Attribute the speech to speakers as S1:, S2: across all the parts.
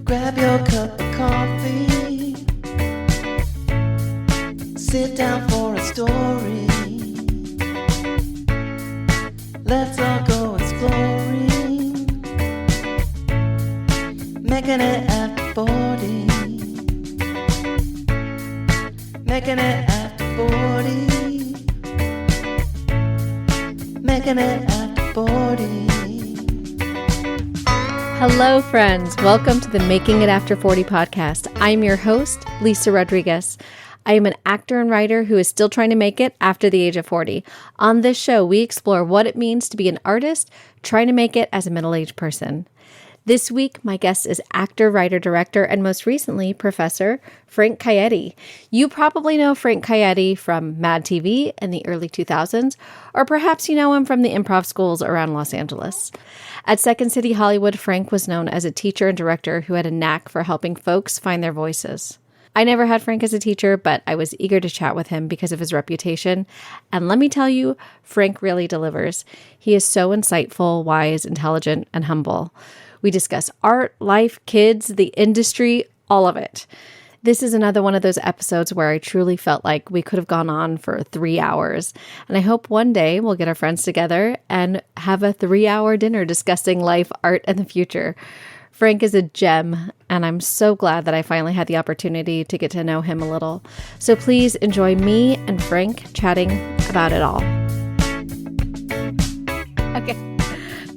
S1: Grab your cup of coffee. Sit down for a story. Let's all go exploring. Making it after 40. Making it after 40. Making it after 40.
S2: Hello, friends. Welcome to the Making It After 40 podcast. I'm your host, Lisa Rodriguez. I am an actor and writer who is still trying to make it after the age of 40. On this show, we explore what it means to be an artist trying to make it as a middle-aged person. This week, my guest is actor, writer, director, and most recently, Professor Frank Caeti. You probably know Frank Caeti from MadTV in the early 2000s, or perhaps you know him from the improv schools around Los Angeles. At Second City Hollywood, Frank was known as a teacher and director who had a knack for helping folks find their voices. I never had Frank as a teacher, but I was eager to chat with him because of his reputation. And let me tell you, Frank really delivers. He is so insightful, wise, intelligent, and humble. We discuss art, life, kids, the industry, all of it. This is another one of those episodes where I truly felt like we could have gone on for 3 hours. And I hope one day we'll get our friends together and have a 3-hour dinner discussing life, art, and the future. Frank is a gem, and I'm so glad that I finally had the opportunity to get to know him a little. So please enjoy me and Frank chatting about it all.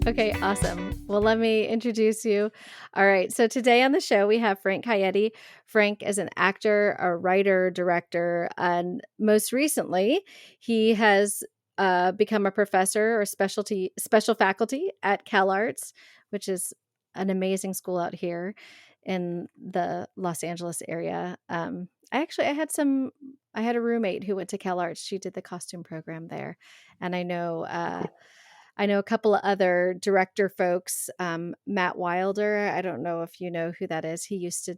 S2: Okay, awesome. Well, let me introduce you. All right, so today on the show, we have Frank Caeti. Frank is an actor, a writer, director, and most recently, he has become a professor or special faculty at CalArts, which is an amazing school out here in the Los Angeles area. I had a roommate who went to CalArts. She did the costume program there, and I know a couple of other director folks. Matt Wilder, I don't know if you know who that is. He used to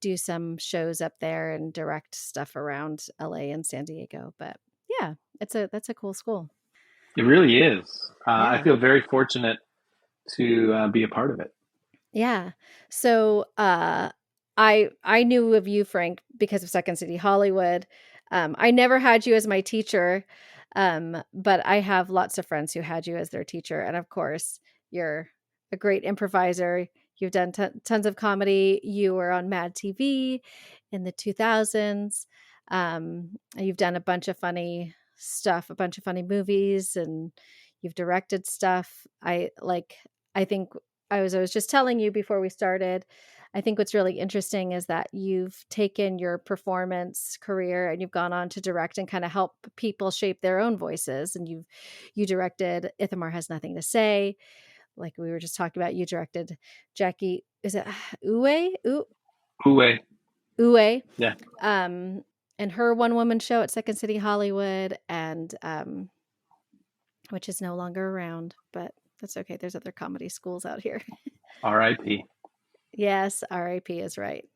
S2: do some shows up there and direct stuff around LA and San Diego. But yeah, that's a cool school.
S3: It really is.
S2: Yeah.
S3: I feel very fortunate to be a part of it.
S2: Yeah. So I knew of you, Frank, because of Second City Hollywood. I never had you as my teacher, but I have lots of friends who had you as their teacher. And of course, you're a great improviser. You've done tons of comedy. You were on MadTV in the 2000s. You've done a bunch of funny stuff, a bunch of funny movies, and you've directed stuff. I think I was just telling you before we started, I think what's really interesting is that you've taken your performance career and you've gone on to direct and kind of help people shape their own voices. And you directed Ithamar Has Nothing to Say. Like we were just talking about, you directed Jackie, is it Uwe?
S3: Uwe. Yeah.
S2: And her one-woman show at Second City Hollywood, and which is no longer around, but that's okay. There's other comedy schools out here.
S3: R.I.P.
S2: Yes, R.I.P. is right.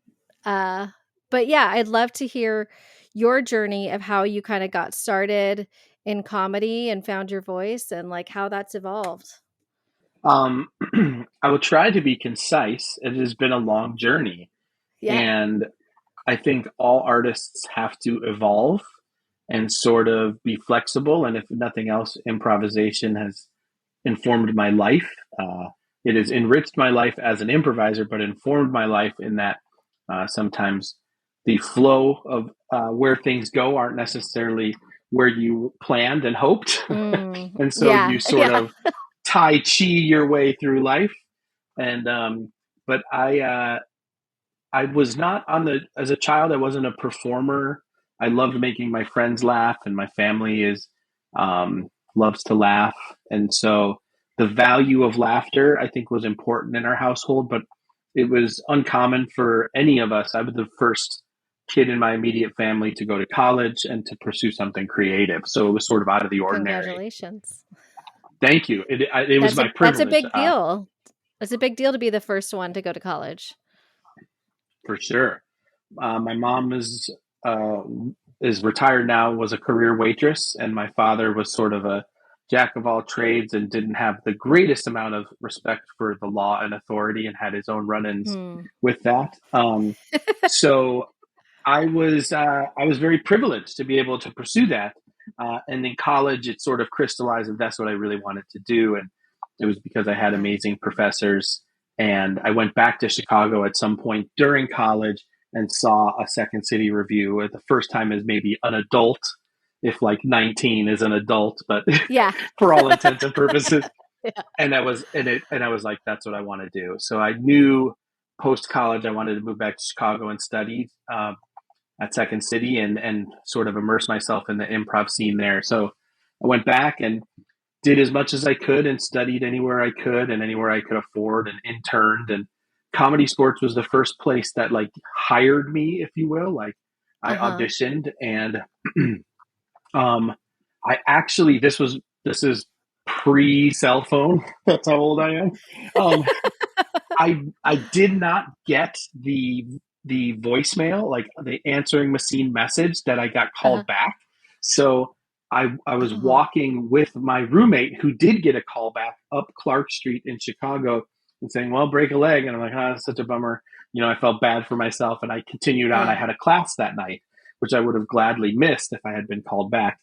S2: But yeah, I'd love to hear your journey of how you kind of got started in comedy and found your voice and like how that's evolved.
S3: I will try to be concise. It has been a long journey.
S2: Yeah.
S3: And I think all artists have to evolve and sort of be flexible. And if nothing else, improvisation has informed my life. It has enriched my life as an improviser, but informed my life in that sometimes the flow of where things go aren't necessarily where you planned and hoped. And so you sort of Tai Chi your way through life. And but I was not as a child, I wasn't a performer. I loved making my friends laugh, and my family loves to laugh. And so the value of laughter, I think, was important in our household, but it was uncommon for any of us. I was the first kid in my immediate family to go to college and to pursue something creative. So it was sort of out of the ordinary.
S2: Congratulations.
S3: Thank you. It was my privilege.
S2: That's a big deal. It's a big deal to be the first one to go to college.
S3: For sure. My mom is retired now, was a career waitress, and my father was sort of a jack of all trades and didn't have the greatest amount of respect for the law and authority, and had his own run-ins
S2: Hmm.
S3: with that. So I was very privileged to be able to pursue that. And in college, it sort of crystallized that that's what I really wanted to do. And it was because I had
S2: Yeah.
S3: amazing professors. And I went back to Chicago at some point during college and saw a Second City review at the first time as maybe an adult, if like 19 is an adult, but
S2: Yeah.
S3: for all intents and purposes.
S2: Yeah.
S3: And that was in it. And I was like, that's what I want to do. So I knew post college I wanted to move back to Chicago and study at Second City and sort of immerse myself in the improv scene there. So I went back and did as much as I could and studied anywhere I could and anywhere I could afford and interned. And Comedy Sports was the first place that like hired me, if you will. Like I
S2: Uh-huh.
S3: auditioned and I actually this is pre cell phone. That's how old I am. Um, I did not get the voicemail, like the answering machine message that I got
S2: Uh-huh.
S3: called back. So I was
S2: Oh.
S3: walking with my roommate who did get a call back up Clark Street in Chicago and saying, well, break a leg. And I'm like, that's such a bummer. You know, I felt bad for myself and I continued on. I
S2: Yeah.
S3: had a class that night, which I would have gladly missed if I had been called back.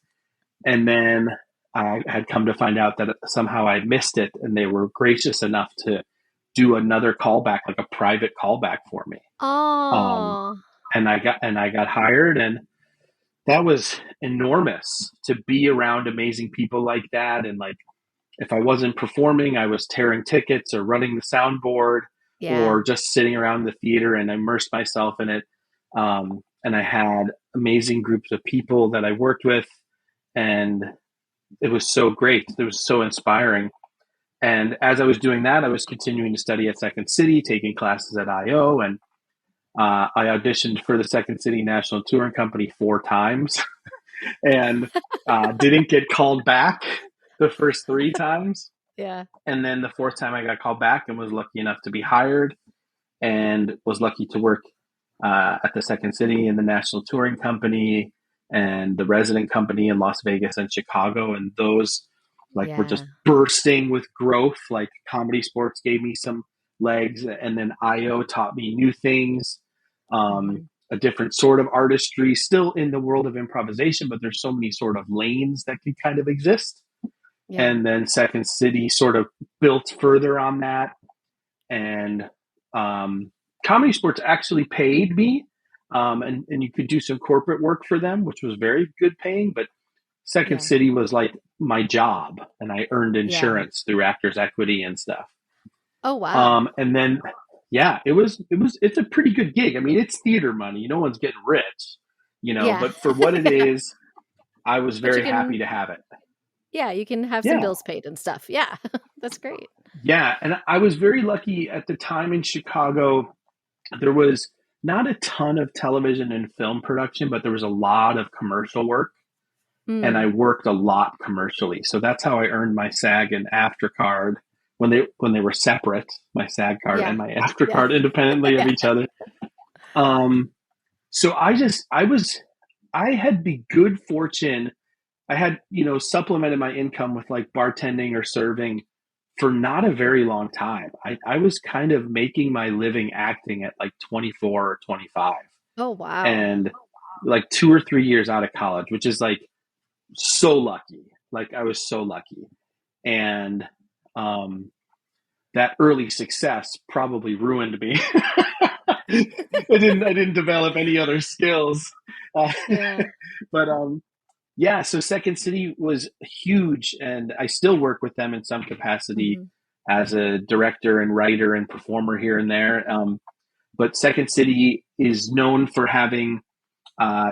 S3: And then I had come to find out that somehow I missed it and they were gracious enough to do another callback, like a private callback for me. Um,
S2: Oh.
S3: and I got hired, and that was enormous to be around amazing people like that. And like, if I wasn't performing, I was tearing tickets or running the soundboard
S2: Yeah.
S3: or just sitting around the theater and immersed myself in it. And I had amazing groups of people that I worked with, and it was so great. It was so inspiring. And as I was doing that, I was continuing to study at Second City, taking classes at IO, and I auditioned for the Second City National Touring Company 4 times and didn't get called back the first 3 times.
S2: Yeah.
S3: And then the fourth time I got called back and was lucky enough to be hired and was lucky to work at the Second City in the National Touring Company and the resident company in Las Vegas and Chicago. And those like were just
S2: Yeah.
S3: bursting with growth. Like Comedy Sports gave me some legs, and then IO taught me new things,
S2: Hmm.
S3: a different sort of artistry, still in the world of improvisation, but there's so many sort of lanes that can kind of exist.
S2: Yeah.
S3: And then Second City sort of built further on that. And Comedy Sports actually paid me, and you could do some corporate work for them, which was very good paying. But Second
S2: Yeah.
S3: City was like my job, and I earned
S2: Yeah.
S3: insurance through Actors Equity and stuff.
S2: Oh, wow.
S3: And then, yeah, it's a pretty good gig. I mean, it's theater money. No one's getting rich, you know,
S2: Yeah.
S3: but for what it
S2: Yeah.
S3: is, I was
S2: But you
S3: very happy
S2: can,
S3: to have it.
S2: yeah, you can have some
S3: Yeah.
S2: bills paid and stuff. Yeah. That's great.
S3: Yeah. And I was very lucky at the time in Chicago. There was not a ton of television and film production, but there was a lot of commercial work. And I
S2: Mm.
S3: worked a lot commercially. So that's how I earned my SAG and AFTRA card when they were separate, my SAG card
S2: Yeah.
S3: and my AFTRA
S2: Yeah.
S3: card independently of
S2: Yeah.
S3: each other. Um, so I had the good fortune. I had, you know, supplemented my income with like bartending or serving for not a very long time. I was kind of making my living acting at like 24 or 25
S2: Oh, wow.
S3: and like 2 or 3 years out of college, which is like so lucky. Like I was so lucky. And um, that early success probably ruined me. I didn't develop any other skills. Uh,
S2: Yeah.
S3: but yeah, so Second City was huge, and I still work with them in some capacity
S2: Hmm.
S3: as a director and writer and performer here and there. But Second City is known for having,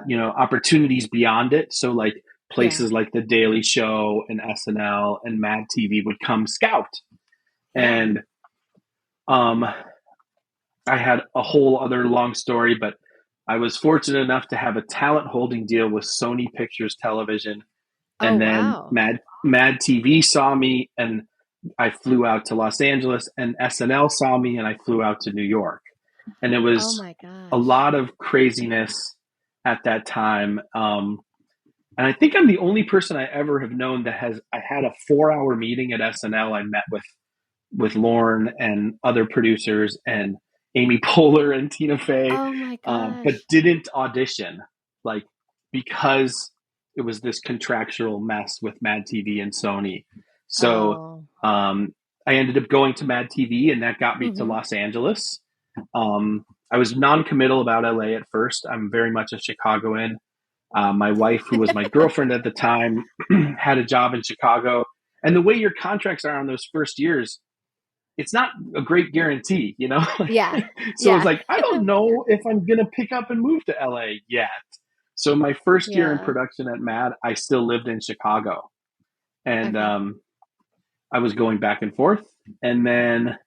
S3: you know, opportunities beyond it. So like
S2: Yeah.
S3: places like The Daily Show and SNL and MadTV would come scout,
S2: Yeah.
S3: and I had a whole other long story, but I was fortunate enough to have a talent holding deal with Sony Pictures Television,
S2: Oh,
S3: and then
S2: wow.
S3: Mad TV saw me, and I flew out to Los Angeles, and SNL saw me, and I flew out to New York, and it
S2: Oh
S3: was
S2: my
S3: a
S2: gosh.
S3: lot of craziness at that time. And I think I'm the only person I ever have known that I had a 4-hour meeting at SNL. I met with Lorne and other producers and Amy Poehler and Tina Fey,
S2: Oh my
S3: but
S2: gosh.
S3: didn't audition, like, because it was this contractual mess with MadTV and Sony. So
S2: Oh.
S3: I ended up going to MadTV, and that got me to
S2: Mm-hmm.
S3: Los Angeles. I was non-committal about LA at first. I'm very much a Chicagoan. My wife, who was my girlfriend at the time, had a job in Chicago. And the way your contracts are on those first years, it's not a great guarantee, you know?
S2: Yeah.
S3: So it's
S2: Yeah.
S3: like, I don't know if I'm going to pick up and move to LA yet. So my first year in
S2: Yeah.
S3: production at Mad, I still lived in Chicago. And
S2: Okay.
S3: I was going back and forth. And then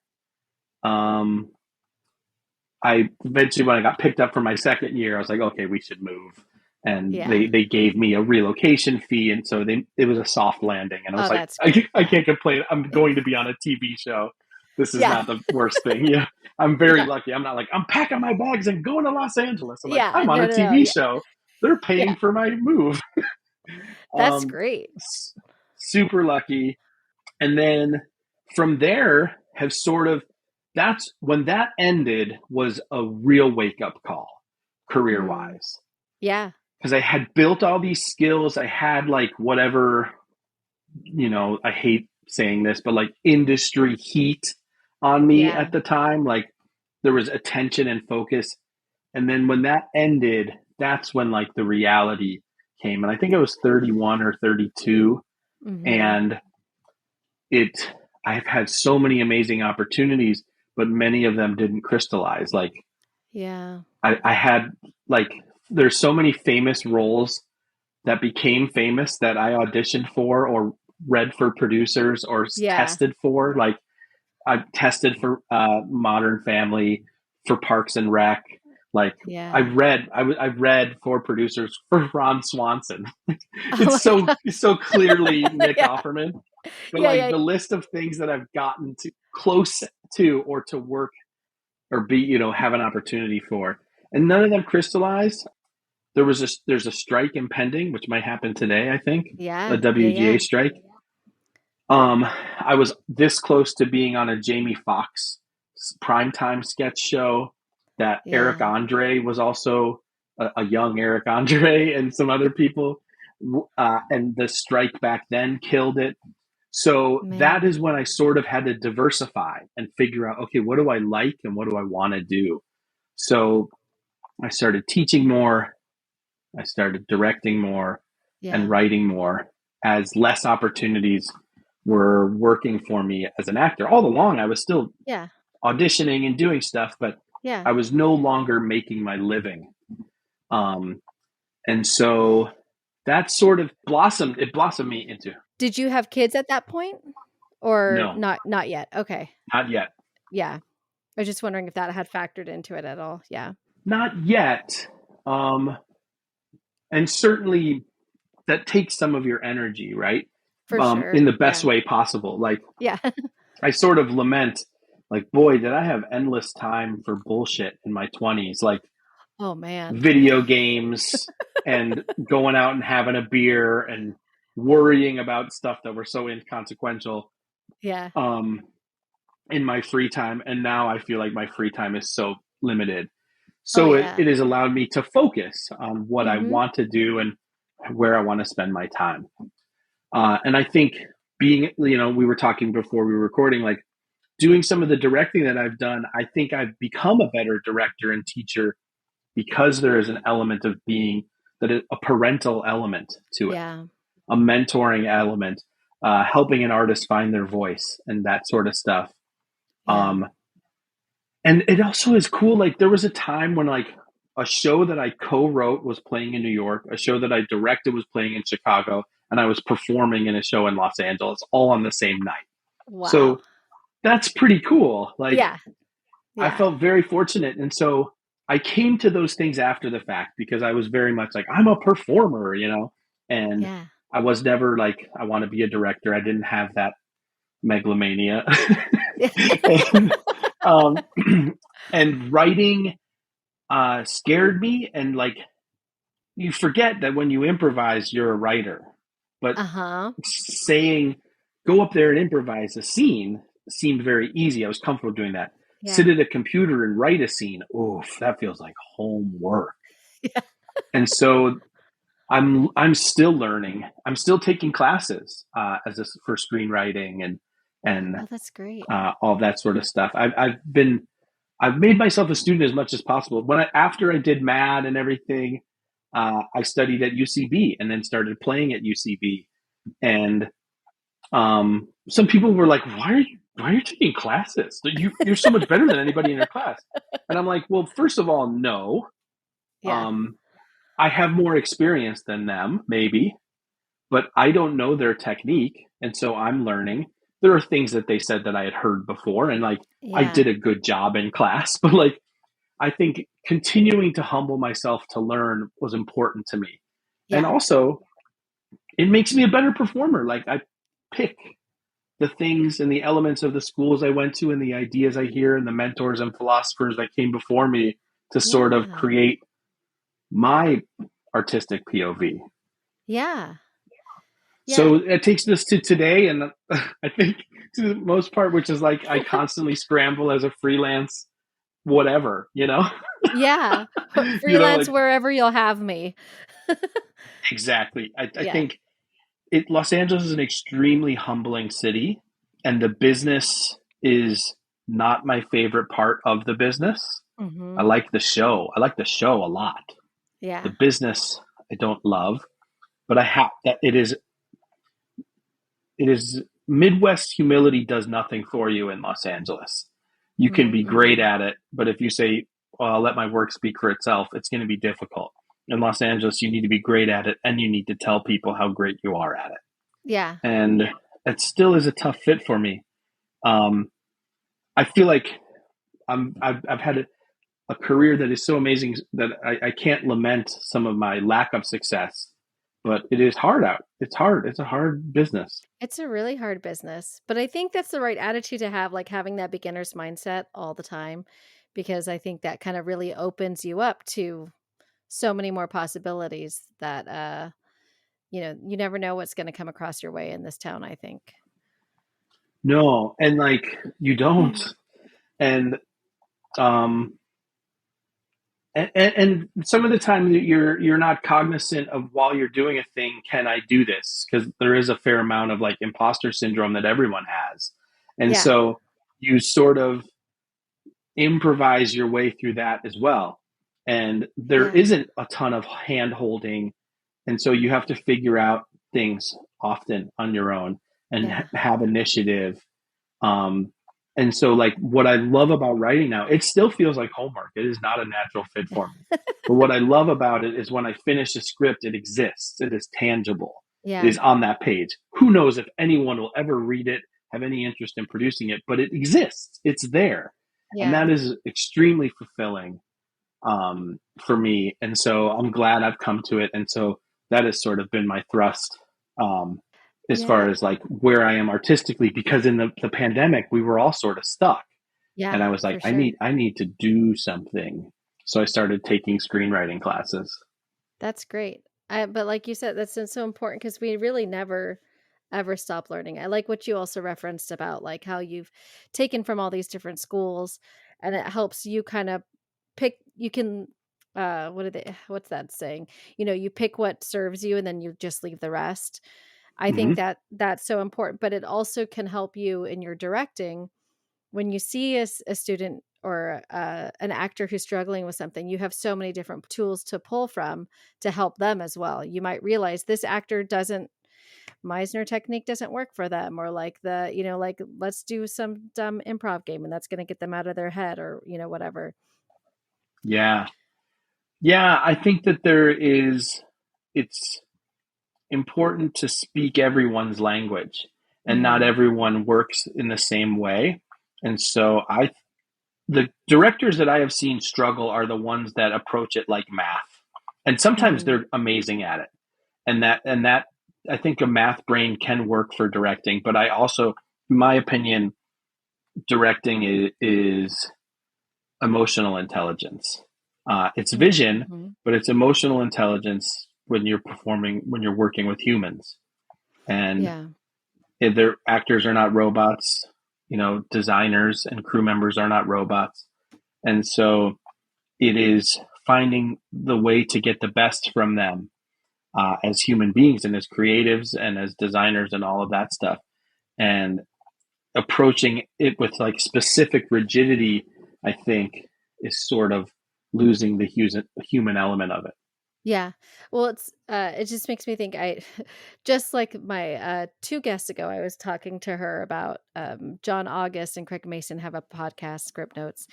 S3: I eventually, when I got picked up for my second year, I was like, okay, we should move. And
S2: Yeah.
S3: they gave me a relocation fee. And so it was a soft landing. And I was
S2: Oh,
S3: like,
S2: that's great.
S3: I
S2: Yeah.
S3: can't complain. I'm going to be on a TV show. This is
S2: Yeah.
S3: not the worst thing. Yeah. I'm very
S2: Yeah.
S3: lucky. I'm not like, I'm packing my bags and going to Los Angeles. I'm like,
S2: Yeah.
S3: I'm on
S2: No,
S3: a
S2: no, no.
S3: TV
S2: Yeah.
S3: show. They're
S2: Yeah.
S3: paying for my move.
S2: That's
S3: um,
S2: great.
S3: Super lucky. And then from there have sort of, that's when that ended, was a real wake up call career
S2: Mm.
S3: wise.
S2: Yeah.
S3: Because I had built all these skills. I had like whatever, I hate saying this, but like industry heat on me
S2: Yeah.
S3: at the time. Like there was attention and focus. And then when that ended, that's when like the reality came. And I think I was 31 or 32.
S2: Mm-hmm.
S3: And I've had so many amazing opportunities, but many of them didn't crystallize. Like
S2: Yeah.
S3: I had like, there's so many famous roles that became famous that I auditioned for or read for producers or
S2: Yeah.
S3: tested for. Like I tested for Modern Family, for Parks and Rec. Like
S2: Yeah.
S3: I read for producers for Ron Swanson.
S2: Oh my God.
S3: It's so clearly Nick
S2: Yeah.
S3: Offerman. But
S2: Yeah.
S3: like
S2: Yeah.
S3: the list of things that I've gotten to close to or to work or be, have an opportunity for, and none of them crystallized. There's a strike impending, which might happen today, I think, a
S2: Yeah. Yeah.
S3: WGA
S2: Yeah.
S3: strike. I was this close to being on a Jamie Foxx primetime sketch show that Eric
S2: Yeah.
S3: Andre was also a young Eric Andre and some other people. And the strike back then killed it. So that
S2: Man.
S3: is when I sort of had to diversify and figure out, okay, what do I like and what do I want to do? So I started teaching more. I started directing more and
S2: Yeah.
S3: writing more as less opportunities were working for me as an actor. All along, I was still
S2: Yeah.
S3: auditioning and doing stuff, but
S2: Yeah.
S3: I was no longer making my living. And so that sort of blossomed. It blossomed me into
S2: Did you have kids at that point? Or
S3: no,
S2: not yet? Okay.
S3: not yet,
S2: Yeah. I was just wondering if that had factored into it at all. Yeah.
S3: not yet. And certainly that takes some of your energy, right?
S2: For sure.
S3: In the best
S2: Yeah.
S3: way possible. Like
S2: Yeah.
S3: I sort of lament, like, boy, did I have endless time for bullshit in my 20s, like
S2: Oh man.
S3: video games and going out and having a beer and worrying about stuff that were so inconsequential
S2: Yeah.
S3: in my free time. And now I feel like my free time is so limited.
S2: Oh
S3: So
S2: yeah.
S3: it has allowed me to focus on what I
S2: Mm-hmm.
S3: want to do and where I want to spend my time. And I think being, we were talking before we were recording, like doing some of the directing that I've done, I think I've become a better director and teacher because there is an element of being a parental element to it,
S2: Yeah.
S3: a mentoring element, helping an artist find their voice and that sort of stuff.
S2: Yeah.
S3: And it also is cool. Like there was a time when like a show that I co-wrote was playing in New York, a show that I directed was playing in Chicago, and I was performing in a show in Los Angeles all on the same night.
S2: Wow.
S3: So that's pretty cool. Like
S2: Yeah.
S3: I
S2: Yeah.
S3: felt very fortunate. And so I came to those things after the fact because I was very much like, I'm a performer, and
S2: Yeah.
S3: I was never like, I want to be a director. I didn't have that megalomania. and, and writing scared me. And like, you forget that when you improvise, you're a writer. But
S2: Uh-huh.
S3: saying, go up there and improvise a scene seemed very easy. I was comfortable doing that. Sit
S2: Yeah.
S3: at a computer and write a scene. Oof, that feels like homework.
S2: Yeah.
S3: And so I'm still learning. I'm still taking classes for screenwriting and
S2: Oh, that's great.
S3: all that sort of stuff. I've made myself a student as much as possible. After I did MAD and everything, I studied at UCB and then started playing at UCB. And some people were like, why are you taking classes? You're so much better than anybody in your class." And I'm like, "Well, first of all, no.
S2: Yeah.
S3: I have more experience than them, maybe, but I don't know their technique, and so I'm learning. There are things that they said that I had heard before, and like I
S2: Yeah.
S3: did a good job in class, but like I think continuing to humble myself to learn was important to me. And
S2: Yeah.
S3: also, it makes me a better performer. Like I pick the things and the elements of the schools I went to and the ideas I hear and the mentors and philosophers that came before me to sort of
S2: Yeah.
S3: create my artistic POV.
S2: Yeah. Yeah.
S3: So it takes us to today, and I think to the most part, which is like I constantly scramble as a freelance, whatever,
S2: Yeah. Freelance
S3: like
S2: wherever you'll have me.
S3: exactly. I
S2: Yeah.
S3: think Los Angeles is an extremely humbling city, and the business is not my favorite part of the business. I
S2: Mm-hmm.
S3: like the show. I like the show a lot. The
S2: Yeah.
S3: business I don't love, but I have that it is Midwest humility does nothing for you in Los Angeles. You can be great
S2: Mm.
S3: at it, but if you say, well, I'll let my work speak for itself, it's going to be difficult. In Los Angeles, you need to be great at it and you need to tell people how great you are at it.
S2: Yeah.
S3: And it still is a tough fit for me. I feel like I've had a career that is so amazing that I can't lament some of my lack of success, but it is hard out. It's hard. It's a hard business.
S2: It's a really hard business, but I think that's the right attitude to have, like having that beginner's mindset all the time, because I think that kind of really opens you up to so many more possibilities that, you never know what's going to come across your way in this town, I think.
S3: No, and like you don't. And um and some of the time you're not cognizant of while you're doing a thing, can I do this? Because there is a fair amount of like imposter syndrome that everyone has. And
S2: Yeah.
S3: so you sort of improvise your way through that as well. And there
S2: Yeah.
S3: isn't a ton of hand holding. And so you have to figure out things often on your own and
S2: Yeah.
S3: have initiative. Um, and so, like, what I love about writing now, it still feels like homework. It is not a natural fit for me. But what I love about it is when I finish a script, it exists. It is tangible. It
S2: Yeah.
S3: is on that page. Who knows if anyone will ever read it, have any interest in producing it, but it exists. It's there. And
S2: Yeah.
S3: that is extremely fulfilling for me. And so I'm glad I've come to it. And so that has sort of been my thrust as far
S2: Yeah.
S3: as like where I am artistically, because in the pandemic, we were all sort of stuck. And
S2: Yeah,
S3: I was like,
S2: for
S3: I
S2: sure.
S3: need to do something. So I started taking screenwriting classes.
S2: That's great. But like you said, that's so important because we really never ever stop learning. I like what you also referenced about like how you've taken from all these different schools and it helps you kind of pick, you can, what's that saying? You pick what serves you and then you just leave the rest. I think
S3: Hmm.
S2: that that's so important, but it also can help you in your directing when you see a student or an actor who's struggling with something. You have so many different tools to pull from to help them as well. You might realize this actor doesn't, Meisner technique doesn't work for them, or like like let's do some dumb improv game and that's going to get them out of their head, or whatever.
S3: Yeah. Yeah. I think that it's important to speak everyone's language, and not
S2: Hmm.
S3: everyone works in the same way. And so the directors that I have seen struggle are the ones that approach it like math. And sometimes
S2: Hmm.
S3: they're amazing at it. And that I think a math brain can work for directing, but I also, in my opinion, directing is emotional intelligence. It's vision,
S2: Mm-hmm.
S3: but it's emotional intelligence when you're working with humans. And
S2: Yeah.
S3: if their actors are not robots, designers and crew members are not robots. And so it is finding the way to get the best from them as human beings and as creatives and as designers and all of that stuff. And approaching it with like specific rigidity, I think, is sort of losing the human element of it.
S2: Yeah. Well, it just makes me think just like my 2 guests ago, I was talking to her about John August and Craig Mason have a podcast, Script Notes,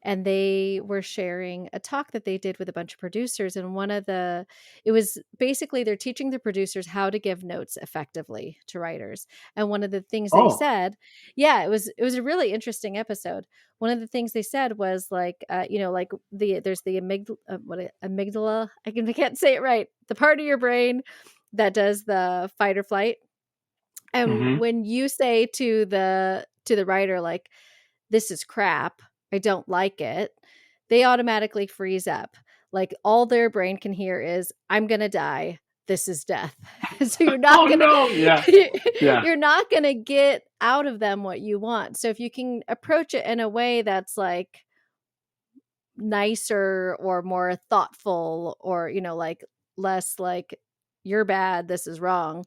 S2: and they were sharing a talk that they did with a bunch of producers. And it was basically they're teaching the producers how to give notes effectively to writers. And one of the things they
S3: Oh,
S2: said, yeah, it was a really interesting episode. One of the things they said was like, like there's the amygdala. I can't say it right. The part of your brain that does the fight or flight. And
S3: mm-hmm.
S2: when you say to the writer, like, this is crap, I don't like it, they automatically freeze up. Like all their brain can hear is, I'm gonna die. This is death. So you're
S3: Oh
S2: not gonna
S3: no, yeah, yeah,
S2: you're not gonna get out of them what you want. So if you can approach it in a way that's like nicer or more thoughtful, or like less like, you're bad, this is wrong,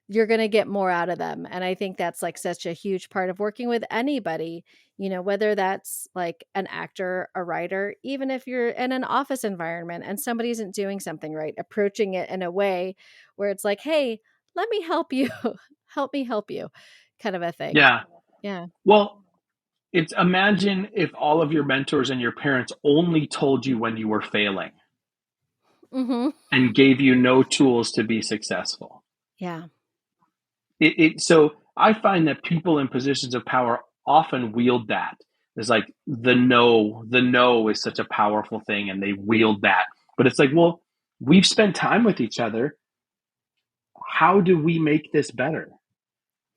S2: you're going to get more out of them. And I think that's like such a huge part of working with anybody, whether that's like an actor, a writer, even if you're in an office environment and somebody isn't doing something right, approaching it in a way where it's like, hey, let me help you, help me help you, kind of a thing.
S3: yeah.
S2: Yeah.
S3: Well, it's imagine if all of your mentors and your parents only told you when you were failing
S2: Mm-hmm.
S3: and gave you no tools to be successful.
S2: Yeah.
S3: So I find that people in positions of power often wield that. It's like the no is such a powerful thing, and they wield that. But it's like, well, we've spent time with each other. How do we make this better?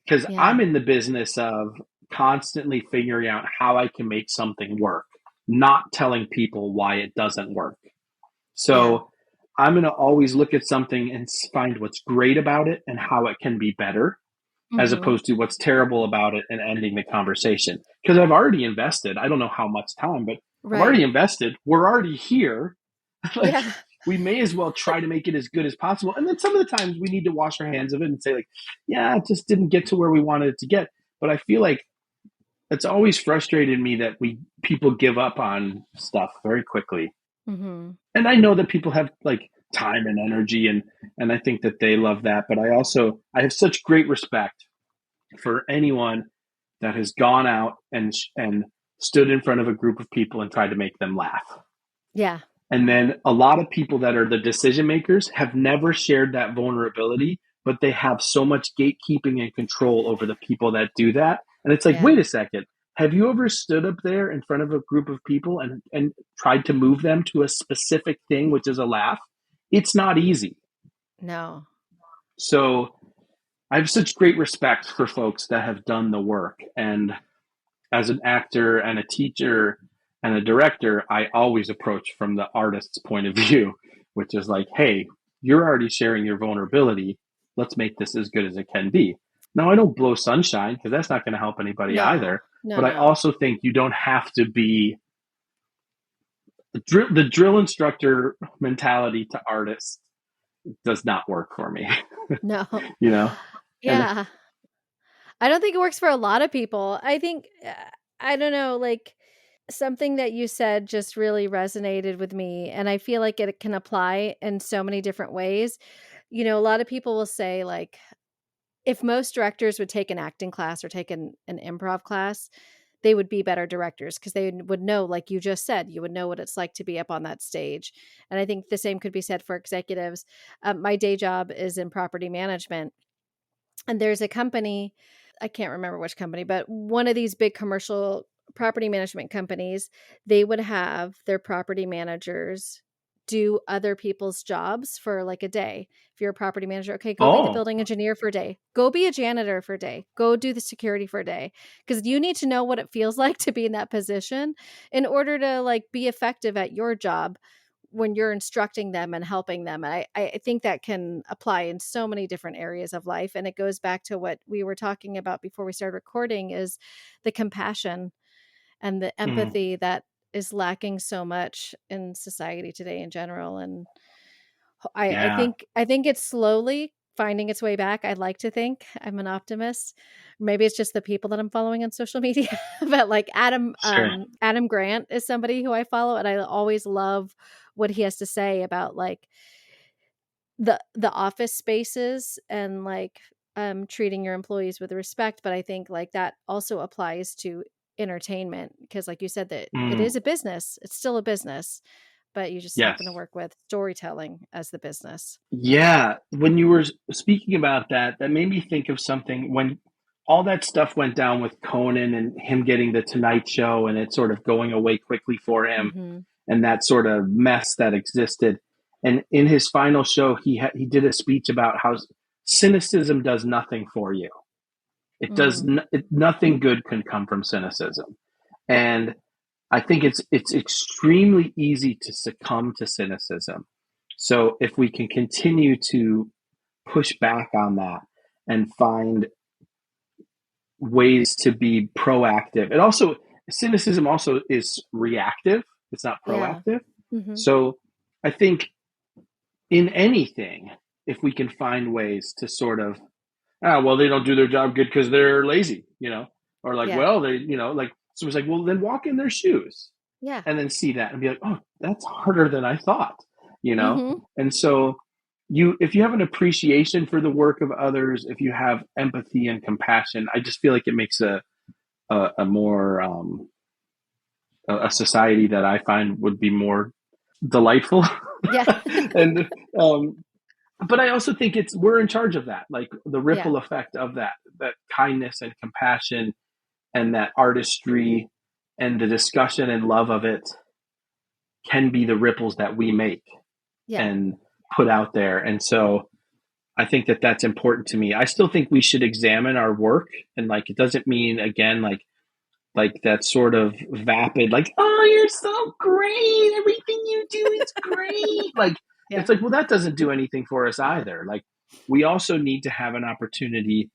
S3: Because
S2: Yeah.
S3: I'm in the business of constantly figuring out how I can make something work, not telling people why it doesn't work.
S2: Yeah.
S3: So I'm going to always look at something and find what's great about it and how it can be better, as
S2: Mm-hmm.
S3: opposed to what's terrible about it and ending the conversation. Because I've already invested, I don't know how much time, but I've
S2: Right.
S3: already invested. We're already here. Like,
S2: Yeah.
S3: we may as well try to make it as good as possible. And then some of the times we need to wash our hands of it and say, like, yeah, it just didn't get to where we wanted it to get. But I feel like it's always frustrated me that people give up on stuff very quickly.
S2: Mm-hmm.
S3: And I know that people have like time and energy, and I think that they love that. But I have such great respect for anyone that has gone out and stood in front of a group of people and tried to make them laugh.
S2: Yeah.
S3: And then a lot of people that are the decision makers have never shared that vulnerability, but they have so much gatekeeping and control over the people that do that. And it's like,
S2: Yeah.
S3: wait a second. Have you ever stood up there in front of a group of people and tried to move them to a specific thing, which is a laugh? It's not easy.
S2: No.
S3: So I have such great respect for folks that have done the work. And as an actor and a teacher and a director, I always approach from the artist's point of view, which is like, hey, you're already sharing your vulnerability. Let's make this as good as it can be. Now, I don't blow sunshine because that's not going to help anybody
S2: No.
S3: either.
S2: No,
S3: But I
S2: no.
S3: also think you don't have to be the drill instructor mentality to artists does not work for me,
S2: No.
S3: you know? And
S2: Yeah. I don't think it works for a lot of people. I think, I don't know, like something that you said just really resonated with me. And I feel like it can apply in so many different ways. A lot of people will say, like, if most directors would take an acting class or take an improv class, they would be better directors because they would know, like you just said, you would know what it's like to be up on that stage. And I think the same could be said for executives. My day job is in property management. And there's a company, I can't remember which company, but one of these big commercial property management companies, they would have their property managers do other people's jobs for like a day. If you're a property manager, okay, go be the
S3: Oh,
S2: building engineer for a day. Go be a janitor for a day. Go do the security for a day. Because you need to know what it feels like to be in that position in order to like be effective at your job when you're instructing them and helping them. And I think that can apply in so many different areas of life. And it goes back to what we were talking about before we started recording is the compassion and the
S3: mm,
S2: empathy that is lacking so much in society today in general. And
S3: yeah,
S2: I think it's slowly finding its way back. I'd like to think I'm an optimist. Maybe it's just the people that I'm following on social media. But like
S3: sure.
S2: Adam Grant is somebody who I follow, and I always love what he has to say about like the office spaces and like treating your employees with respect. But I think like that also applies to entertainment because like you said that it
S3: Mm,
S2: is a business. It's still a business, but you just
S3: yes.
S2: happen to work with storytelling as the business.
S3: Yeah. When you were speaking about that, that made me think of something when all that stuff went down with Conan and him getting the Tonight Show and it sort of going away quickly for him
S2: Mhm.
S3: and that sort of mess that existed. And in his final show, he did a speech about how cynicism does nothing for you.
S2: Mm.
S3: Nothing good can come from cynicism. And I think it's extremely easy to succumb to cynicism. So if we can continue to push back on that and find ways to be proactive, and also cynicism also is reactive. It's not
S2: Yeah.
S3: proactive.
S2: Mhm.
S3: So I think in anything, if we can find ways to sort of, well, they don't do their job good because they're lazy, or like,
S2: Yeah.
S3: well, they, like, so it's like, well, then walk in their shoes
S2: Yeah.
S3: and then see that and be like, oh, that's harder than I thought, you know?
S2: Mhm.
S3: And so if you have an appreciation for the work of others, if you have empathy and compassion, I just feel like it makes a more, a society that I find would be more delightful.
S2: Yeah.
S3: and, but I also think we're in charge of that, like the
S2: Yeah.
S3: ripple effect of that kindness and compassion and that artistry and the discussion and love of it can be the ripples that we make
S2: Yeah.
S3: and put out there. And so I think that that's important to me. I still think we should examine our work, and like it doesn't mean again like that sort of vapid like, oh, you're so great, everything you do is great. Like
S2: Yeah.
S3: it's like, well, that doesn't do anything for us either. Like we also need to have an opportunity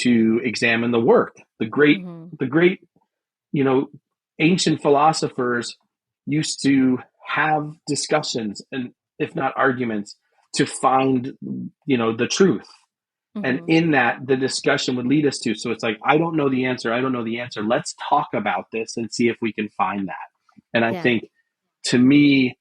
S3: to examine the work.
S2: Mhm.
S3: The great, you know, ancient philosophers used to have discussions and if not arguments to find, the truth. And
S2: Mhm.
S3: in that, the discussion would lead us to. So it's like, I don't know the answer. I don't know the answer. Let's talk about this and see if we can find that. And I
S2: Yeah.
S3: think to me,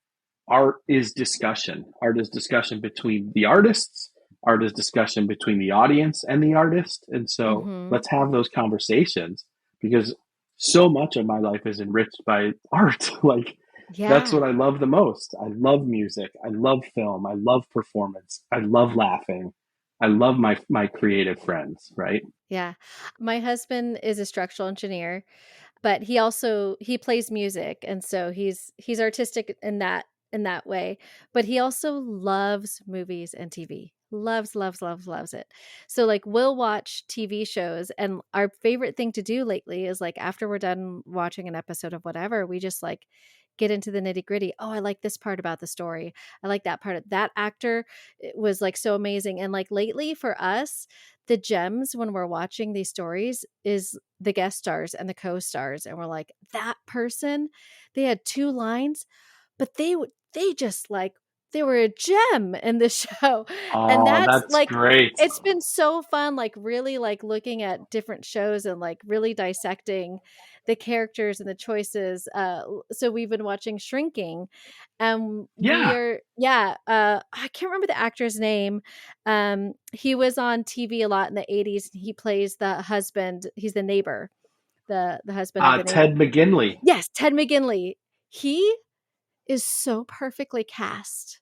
S3: art is discussion. Art is discussion between the artists. Art is discussion between the audience and the artist. And so
S2: Mhm.
S3: let's have those conversations because so much of my life is enriched by art. Like that's
S2: Yeah.
S3: what I love the most. I love music. I love film. I love performance. I love laughing. I love my creative friends, right?
S2: Yeah. My husband is a structural engineer, but he plays music, and so he's artistic in that way, but he also loves movies and TV. Loves, loves, loves, loves it. So like we'll watch TV shows, and our favorite thing to do lately is like after we're done watching an episode of whatever, we just like get into the nitty-gritty. Oh, I like this part about the story. I like that part of that actor. It was like so amazing. And like lately for us, the gems when we're watching these stories is the guest stars and the co-stars, and we're like, that person, they had two lines, but they just like they were a gem in the show. And
S3: Oh,
S2: that's
S3: that's
S2: like
S3: great.
S2: it's been so fun, like really like looking at different shows and like really dissecting the characters and the choices. So we've been watching Shrinking, and we
S3: Yeah.
S2: are I can't remember the actor's name. He was on TV a lot in the 80s. He plays the husband. He's the neighbor, the husband of the neighbor.
S3: Ted McGinley.
S2: Yes, Ted McGinley. He is so perfectly cast.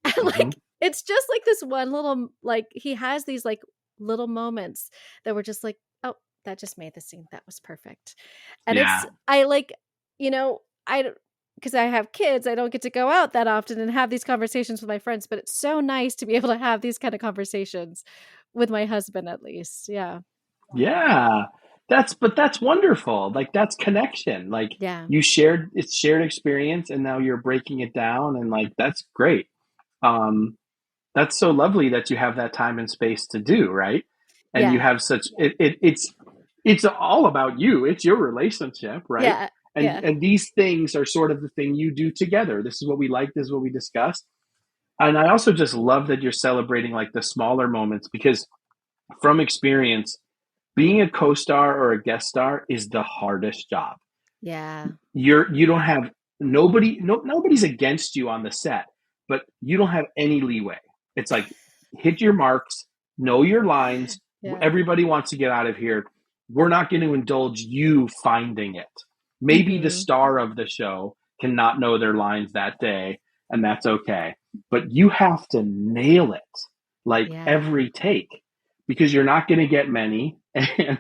S2: And
S3: Hmm.
S2: like it's just like this one little like he has these like little moments that were just like, oh, that just made the scene. That was perfect. And it's
S3: Yeah.
S2: I like, you know, I because I have kids, I don't get to go out that often and have these conversations with my friends, but it's so nice to be able to have these kind of conversations with my husband, at least. Yeah.
S3: Yeah. But that's wonderful. Like that's connection. Like
S2: Yeah.
S3: it's shared experience and now you're breaking it down and like that's great. Um that's so lovely that you have that time and space to do, right? And you
S2: Yeah.
S3: have it's all about you. It's your relationship, right?
S2: Yeah.
S3: And
S2: Yeah.
S3: and these things are sort of the thing you do together. This is what we like, this is what we discussed. And I also just love that you're celebrating like the smaller moments because from experience, being a co-star or a guest star is the hardest job.
S2: Yeah.
S3: You don't have nobody's against you on the set, but you don't have any leeway. It's like hit your marks, know your lines.
S2: Yeah.
S3: Everybody wants to get out of here. We're not going to indulge you finding it. Maybe the
S2: Mm-hmm.
S3: star of the show cannot know their lines that day, and that's okay. But you have to nail it like
S2: Yeah.
S3: every take because you're not going to get many. And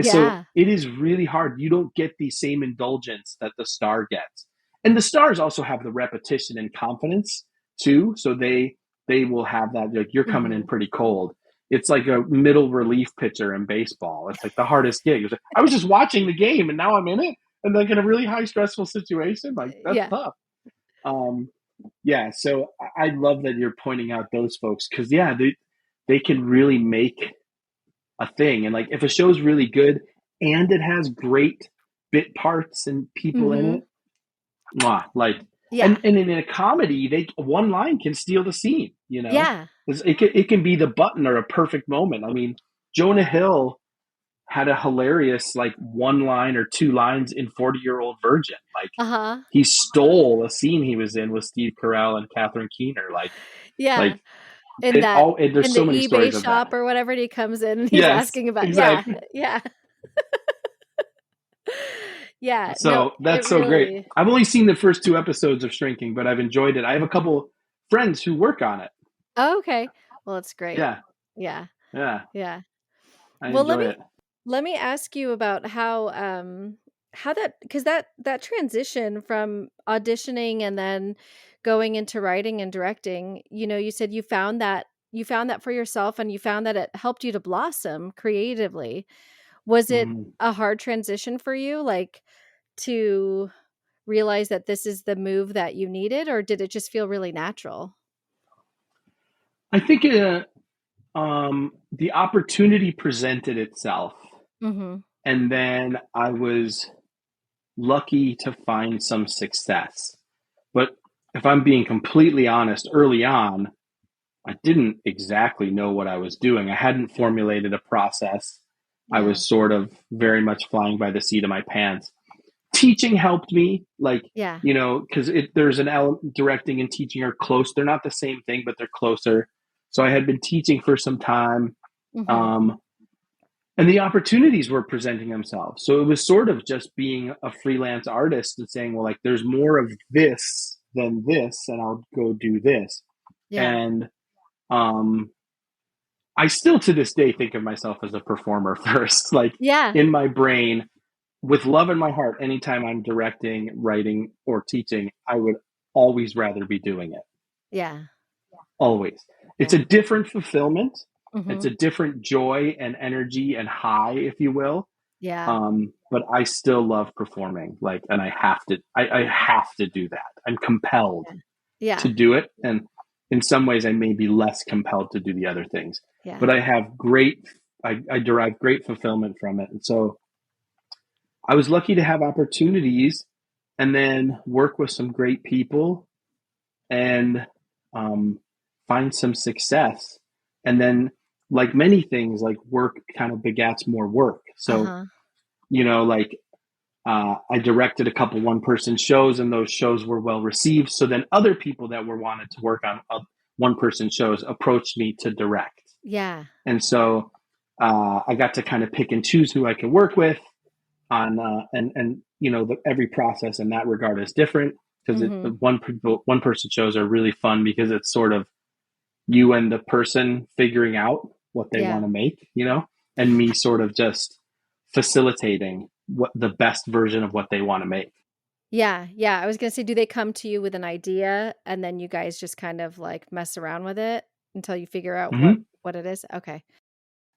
S3: so
S2: Yeah.
S3: it is really hard. You don't get the same indulgence that the star gets. And the stars also have the repetition and confidence too. So they will have that like you're coming in
S2: Mm-hmm.
S3: pretty cold. It's like a middle relief pitcher in baseball. It's like the hardest gig. Like, I was just watching the game and now I'm in it and like in a really high stressful situation. Like that's
S2: Yeah.
S3: tough. Um, yeah. So I love that you're pointing out those folks because yeah, they can really make a thing. And like if a show's really good and it has great bit parts and people in
S2: Mm-hmm.
S3: it, mwah, like
S2: Yeah.
S3: and in a comedy, they one line can steal the scene, you know?
S2: Yeah.
S3: It can be the button or a perfect moment. I mean, Jonah Hill had a hilarious like one line or two lines in 40-Year-Old Virgin. Like
S2: Uh-huh.
S3: he stole a scene he was in with Steve Carell and Catherine Keener.
S2: Yeah.
S3: Like there's
S2: In the
S3: so many
S2: eBay
S3: stories of that.
S2: shop or whatever, and he comes in and he's
S3: Yes,
S2: asking about, yeah.
S3: exactly.
S2: Yeah. Yeah. No,
S3: So
S2: it
S3: that's so great.
S2: really,
S3: I've only seen the first two episodes of Shrinking, but I've enjoyed it. I have a couple friends who work on it.
S2: oh, okay. Well, it's great.
S3: Yeah,
S2: Yeah.
S3: yeah,
S2: Yeah.
S3: I
S2: Well,
S3: enjoy it.
S2: let me ask you about how that, because that transition from auditioning and then going into writing and directing, you said you found that for yourself and you found that it helped you to blossom creatively. Was it
S3: Mhm.
S2: a hard transition for you, like to realize that this is the move that you needed, or did it just feel really natural?
S3: I think the opportunity presented itself,
S2: Mm-hmm.
S3: and then I was lucky to find some success. But if I'm being completely honest, early on, I didn't exactly know what I was doing. I hadn't formulated a process. I
S2: Yeah.
S3: was sort of very much flying by the seat of my pants. Teaching helped me, like,
S2: Yeah.
S3: because there's an element, directing and teaching are close. They're not the same thing, but they're closer. So I had been teaching for some time,
S2: Mm-hmm.
S3: um, and the opportunities were presenting themselves. So it was sort of just being a freelance artist and saying, well, like, there's more of this than this, and I'll go do this.
S2: Yeah.
S3: And um, I still to this day think of myself as a performer first, like
S2: Yeah.
S3: in my brain, with love in my heart. Anytime I'm directing, writing, or teaching, I would always rather be doing it.
S2: Yeah.
S3: Always. It's a
S2: Yeah.
S3: different fulfillment. It's
S2: Mm-hmm.
S3: a different joy and energy and high, if you will.
S2: Yeah.
S3: But I still love performing. Like, and I have to do that. I'm compelled to
S2: Yeah.
S3: do it. And in some ways, I may be less compelled to do the other things.
S2: Yeah.
S3: But I derive great fulfillment from it. And so I was lucky to have opportunities and then work with some great people and find some success. And then, like many things, like work kind of begats more work. So,
S2: Uh-huh.
S3: like I directed a couple one-person shows, and those shows were well received. So then other people that were wanted to work on one-person shows approached me to direct.
S2: Yeah.
S3: And so I got to kind of pick and choose who I could work with on, and every process in that regard is different because
S2: Mm-hmm.
S3: one person shows are really fun because it's sort of you and the person figuring out what they
S2: Yeah.
S3: want to make, and me sort of just facilitating what the best version of what they want to make.
S2: Yeah, yeah. I was gonna say, do they come to you with an idea and then you guys just kind of like mess around with it until you figure out
S3: Hmm.
S2: what it is? Okay.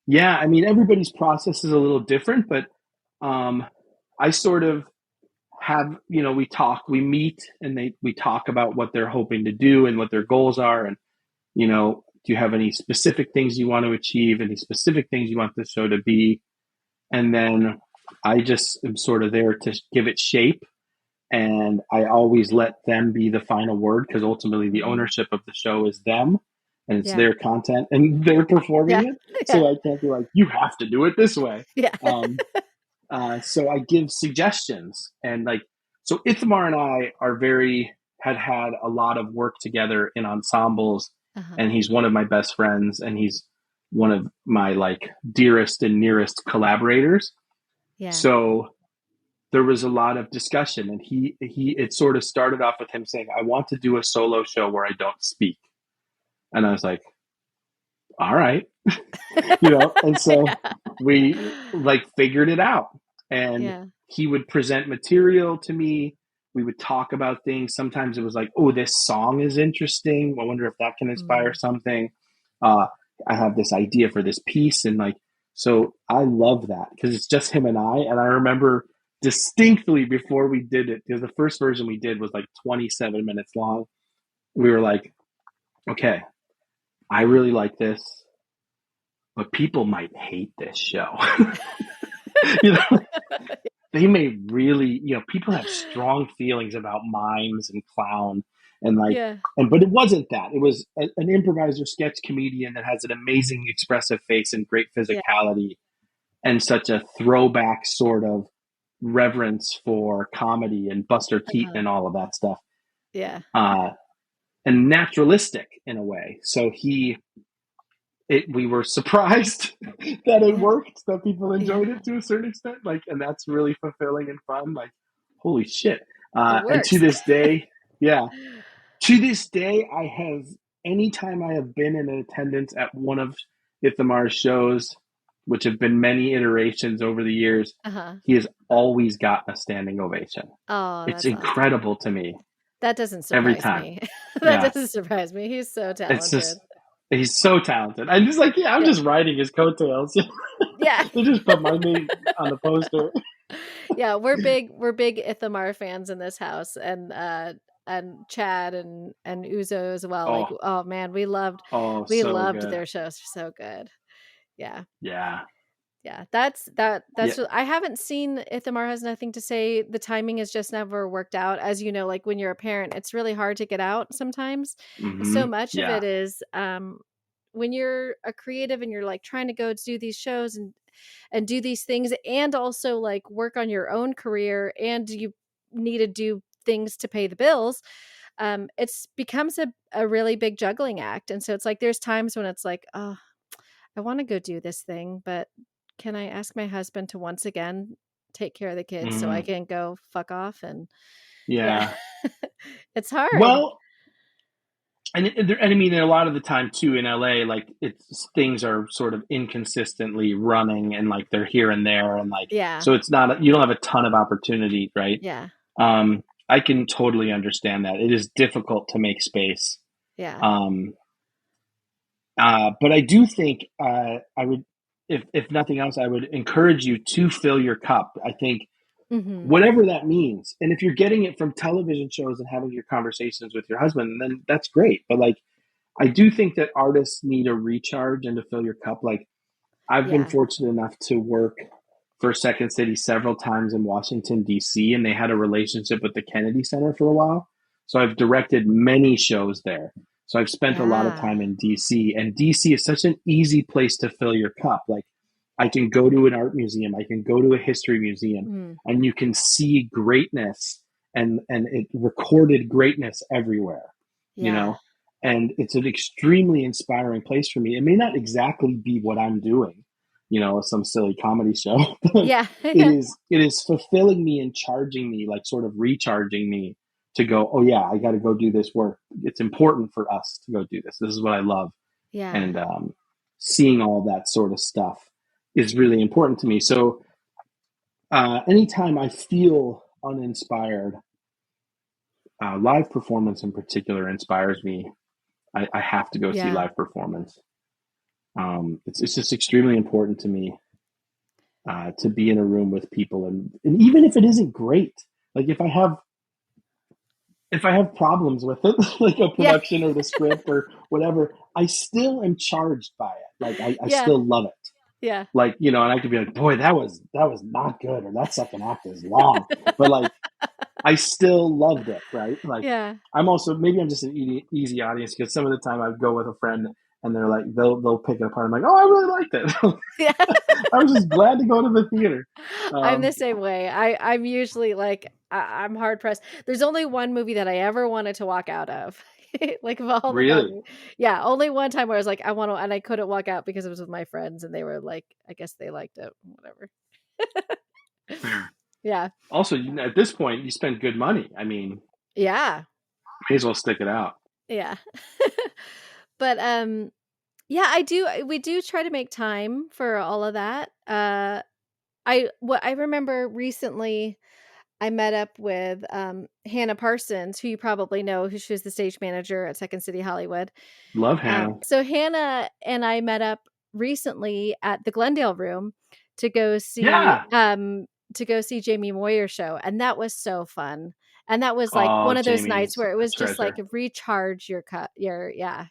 S3: Yeah, I mean, everybody's process is a little different, but um, I sort of have, we meet, and we talk about what they're hoping to do and what their goals are, and do you have any specific things you want to achieve, any specific things you want the show to be, and then I just am sort of there to give it shape, and I always let them be the final word because ultimately the
S2: Hmm.
S3: ownership of the show is them, and it's
S2: Yeah.
S3: their content and they're performing
S2: Yeah.
S3: it.
S2: Yeah.
S3: So I can't be like, you have to do it this way.
S2: Yeah.
S3: Um, so I give suggestions, and like, so Ithamar and I had a lot of work together in ensembles,
S2: Uh-huh.
S3: and he's one of my best friends, and he's one of my like dearest and nearest collaborators.
S2: Yeah.
S3: So there was a lot of discussion, and it sort of started off with him saying, I want to do a solo show where I don't speak. And I was like, all right, and so
S2: Yeah.
S3: we like figured it out, and
S2: Yeah.
S3: he would present material to me. We would talk about things. Sometimes it was like, oh, this song is interesting, I wonder if that can inspire
S2: Mm.
S3: something. uh I have this idea for this piece, and like, so I love that because it's just him and I remember distinctly before we did it, because the first version we did was like 27 minutes long. We were like, okay, I really like this, but people might hate this show. you know, they may really, people have strong feelings about mimes and clown, and like,
S2: Yeah.
S3: but it wasn't that. It was an improviser sketch comedian that has an amazing expressive face and great
S2: Yeah.
S3: physicality, and such a throwback sort of reverence for comedy and Buster Keaton
S2: Uh-huh.
S3: and all of that stuff,
S2: Yeah.
S3: uh, and naturalistic in a way. So we were surprised that it
S2: Yeah.
S3: worked, that people enjoyed
S2: Yeah.
S3: it to a certain extent. Like, and that's really fulfilling and fun. Like, holy shit.
S2: It
S3: And to
S2: works.
S3: this day, yeah, to this day, anytime I have been in attendance at one of Ithamar's shows, which have been many iterations over the years,
S2: Uh-huh.
S3: he has always gotten a standing ovation.
S2: Oh,
S3: It's
S2: that's awesome.
S3: incredible to me
S2: That doesn't
S3: every
S2: surprise
S3: time.
S2: me. That
S3: Yeah.
S2: doesn't surprise me. He's so
S3: It's just,
S2: talented.
S3: he's so talented. I'm just like, yeah, I'm
S2: Yeah.
S3: just riding his coattails.
S2: Yeah.
S3: They just put my name on the poster.
S2: Yeah, we're big Ithamar fans in this house, and Chad and Uzo as well. Like,
S3: Oh,
S2: oh man, we loved
S3: oh,
S2: we
S3: so
S2: loved
S3: good.
S2: their shows. So good. Yeah.
S3: Yeah,
S2: Yeah. That's
S3: yeah.
S2: I haven't seen Ithamar Has Nothing to Say. The timing has just never worked out. As you know, like when you're a parent, it's really hard to get out sometimes. So much of
S3: Yeah.
S2: it is when you're a creative and you're like trying to go do these shows and do these things and also like work on your own career and you need to do things to pay the bills. It's becomes a really big juggling act. And so it's like there's times when it's like, oh, I want to go do this thing, but can I ask my husband to once again take care of the kids so I
S3: hmm
S2: can go fuck off? And yeah.
S3: Yeah.
S2: It's hard.
S3: Well, and I mean, a lot of the time too in LA, like things are sort of inconsistently running, and like they're here and there, and like,
S2: Yeah.
S3: so it's not, you don't have a ton of opportunity, right?
S2: Yeah.
S3: I can totally understand that. It is difficult to make space.
S2: Yeah.
S3: Um, but I do think I would, if nothing else, I would encourage you to fill your cup. I think
S2: Hmm.
S3: whatever that means, and if you're getting it from television shows and having your conversations with your husband, then that's great. But like, I do think that artists need a recharge and to fill your cup. Like, I've been
S2: Yeah.
S3: fortunate enough to work for Second City several times in Washington, D.C., and they had a relationship with the Kennedy Center for a while. So I've directed many shows there. So I've spent a lot of
S2: Yeah.
S3: time in DC, and DC is such an easy place to fill your cup. Like, I can go to an art museum, I can go to a history museum,
S2: Mm.
S3: and you can see greatness, and it recorded greatness everywhere, you
S2: Yeah.
S3: know? And it's an extremely inspiring place for me. It may not exactly be what I'm doing, some silly comedy show. Like,
S2: Yeah.
S3: it
S2: Yeah.
S3: is fulfilling me and charging me, like sort of recharging me to go, oh yeah, I got to go do this work. It's important for us to go do this. This is what I love.
S2: Yeah.
S3: And seeing all that sort of stuff is really important to me. So anytime I feel uninspired, live performance in particular inspires me. I have to go see
S2: Yeah.
S3: live performance. It's just extremely important to me to be in a room with people, and even if it isn't great, like if I have problems with it, like a
S2: Yeah.
S3: production or the script or whatever, I still am charged by it. Like I
S2: Yeah.
S3: still love it.
S2: Yeah.
S3: Like, and I could be like, boy, that was not good, or that second act is long. But like I still loved it, right? Like
S2: Yeah.
S3: I'm also, maybe I'm just an easy audience, because some of the time I go with a friend and they're like, they'll pick it apart. I'm like, oh, I really liked it.
S2: Yeah.
S3: I was just glad to go to the theater.
S2: I'm the same way. I'm usually like, I'm hard pressed. There's only one movie that I ever wanted to walk out of. Like of all the bad
S3: Really?
S2: movies. Yeah, only one time where I was like, I want to, and I couldn't walk out because it was with my friends and they were like, I guess they liked it, whatever.
S3: Fair.
S2: Yeah.
S3: Also, at this point, you spend good money. I mean,
S2: Yeah.
S3: may as well stick it out.
S2: Yeah. But yeah, we do try to make time for all of that. I remember recently I met up with Hannah Parsons, who you probably know, who she was the stage manager at Second City Hollywood.
S3: Love Hannah.
S2: So Hannah and I met up recently at the Glendale Room to go see
S3: Yeah.
S2: Jamie Moyer's show, and that was so fun. And that was like one of those nights where it was just like recharge your cup,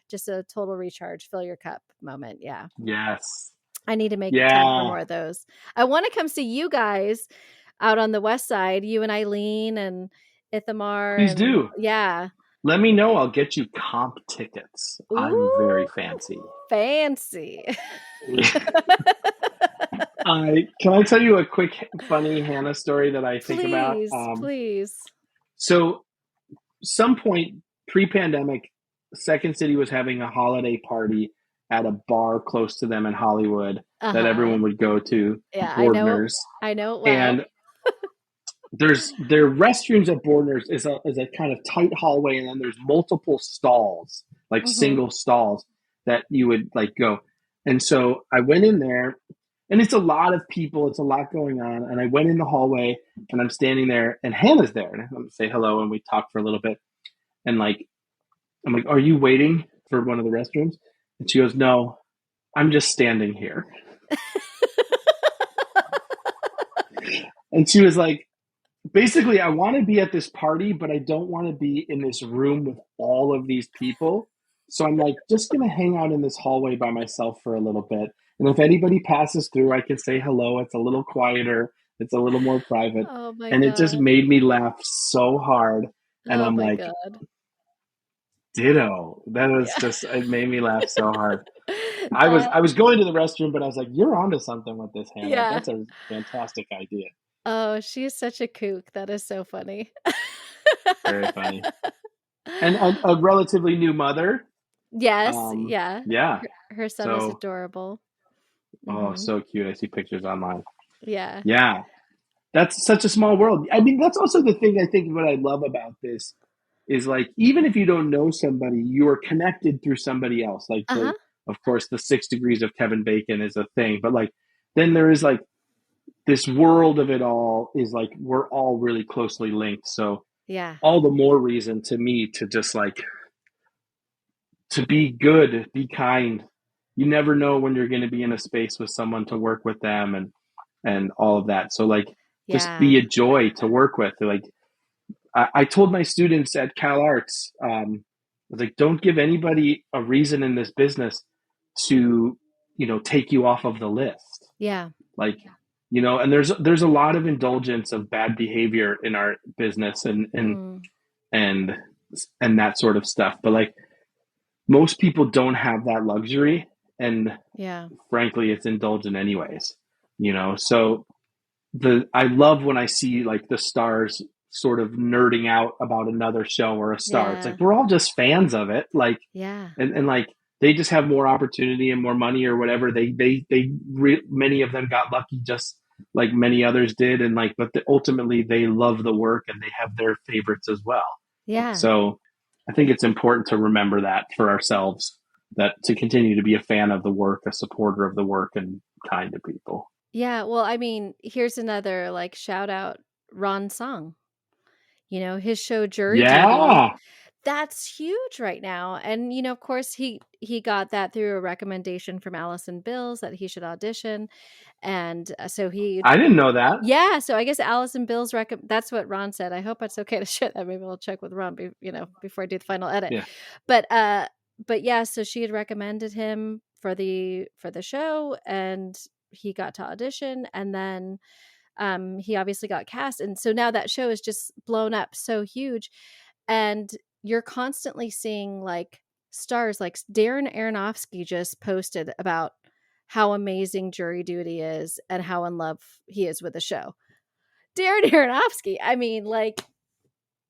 S2: just a total recharge, fill your cup moment. Yeah.
S3: Yes.
S2: I need to make time for more of those. I want to come see you guys out on the west side, you and Eileen and Ithamar.
S3: Please do.
S2: Yeah.
S3: Let me know. I'll get you comp tickets.
S2: Ooh,
S3: I'm very fancy.
S2: Fancy.
S3: Can I tell you a quick, funny Hannah story that I think about?
S2: Please.
S3: So, some point pre-pandemic, Second City was having a holiday party at a bar close to them in Hollywood that everyone would go to.
S2: Yeah,
S3: Bordner's.
S2: I know it well.
S3: And their restrooms at Bordner's is a kind of tight hallway, and then there's multiple stalls, like single stalls that you would like go. And so I went in there, and it's a lot of people, it's a lot going on. And I went in the hallway, and I'm standing there, and Hannah's there, and I'm say hello, and we talk for a little bit. And like, I'm like, are you waiting for one of the restrooms? And she goes, no, I'm just standing here. And she was like, basically, I want to be at this party, but I don't want to be in this room with all of these people. So I'm like, just going to hang out in this hallway by myself for a little bit. And if anybody passes through, I can say hello. It's a little quieter. It's a little more private.
S2: Oh my
S3: and
S2: God.
S3: It just made me laugh so hard. And I'm like,
S2: God.
S3: Ditto. That was just, it made me laugh so hard. I was going to the restroom, but I was like, you're onto something with this, Hannah.
S2: Yeah.
S3: That's a fantastic idea.
S2: Oh, she's such a kook. That is so funny.
S3: Very funny. And a relatively new mother.
S2: Yes. Yeah.
S3: Yeah.
S2: Her son is adorable.
S3: Oh, so cute. I see pictures online.
S2: Yeah.
S3: Yeah. That's such a small world. I mean, that's also the thing I think what I love about this is like, even if you don't know somebody, you are connected through somebody else. Like, of course, the 6 degrees of Kevin Bacon is a thing, but like, then there is like this world of it all is like, we're all really closely linked. So
S2: yeah,
S3: all the more reason to me to just like, to be good, be kind. You never know when you're going to be in a space with someone to work with them and all of that. So like, just be a joy to work with. Like, I told my students at Cal Arts, I was like, don't give anybody a reason in this business to, take you off of the list.
S2: Yeah.
S3: Like, and there's a lot of indulgence of bad behavior in our business and that sort of stuff. But like, most people don't have that luxury. And frankly, it's indulgent anyways, so I love when I see like the stars sort of nerding out about another show or a star. It's like, we're all just fans of it. Like, and like, they just have more opportunity and more money or whatever. Many of them got lucky just like many others did. And like, but ultimately they love the work and they have their favorites as well.
S2: Yeah.
S3: So I think it's important to remember that for ourselves, that to continue to be a fan of the work, a supporter of the work, and kind to people.
S2: Yeah. Well, I mean, here's another like shout out, Ron Song. his show Jury Duty.
S3: Yeah.
S2: That's huge right now. And, of course, he got that through a recommendation from Allison Bills that he should audition. And so
S3: I didn't know that.
S2: yeah, so I guess Allison Bills that's what Ron said. I hope it's okay to share that. Maybe we'll check with Ron, before I do the final edit.
S3: Yeah.
S2: But yeah, so she had recommended him for the show, and he got to audition, and then he obviously got cast, and so now that show is just blown up so huge, and you're constantly seeing like stars like Darren Aronofsky just posted about how amazing Jury Duty is and how in love he is with the show. Darren Aronofsky. I mean, like,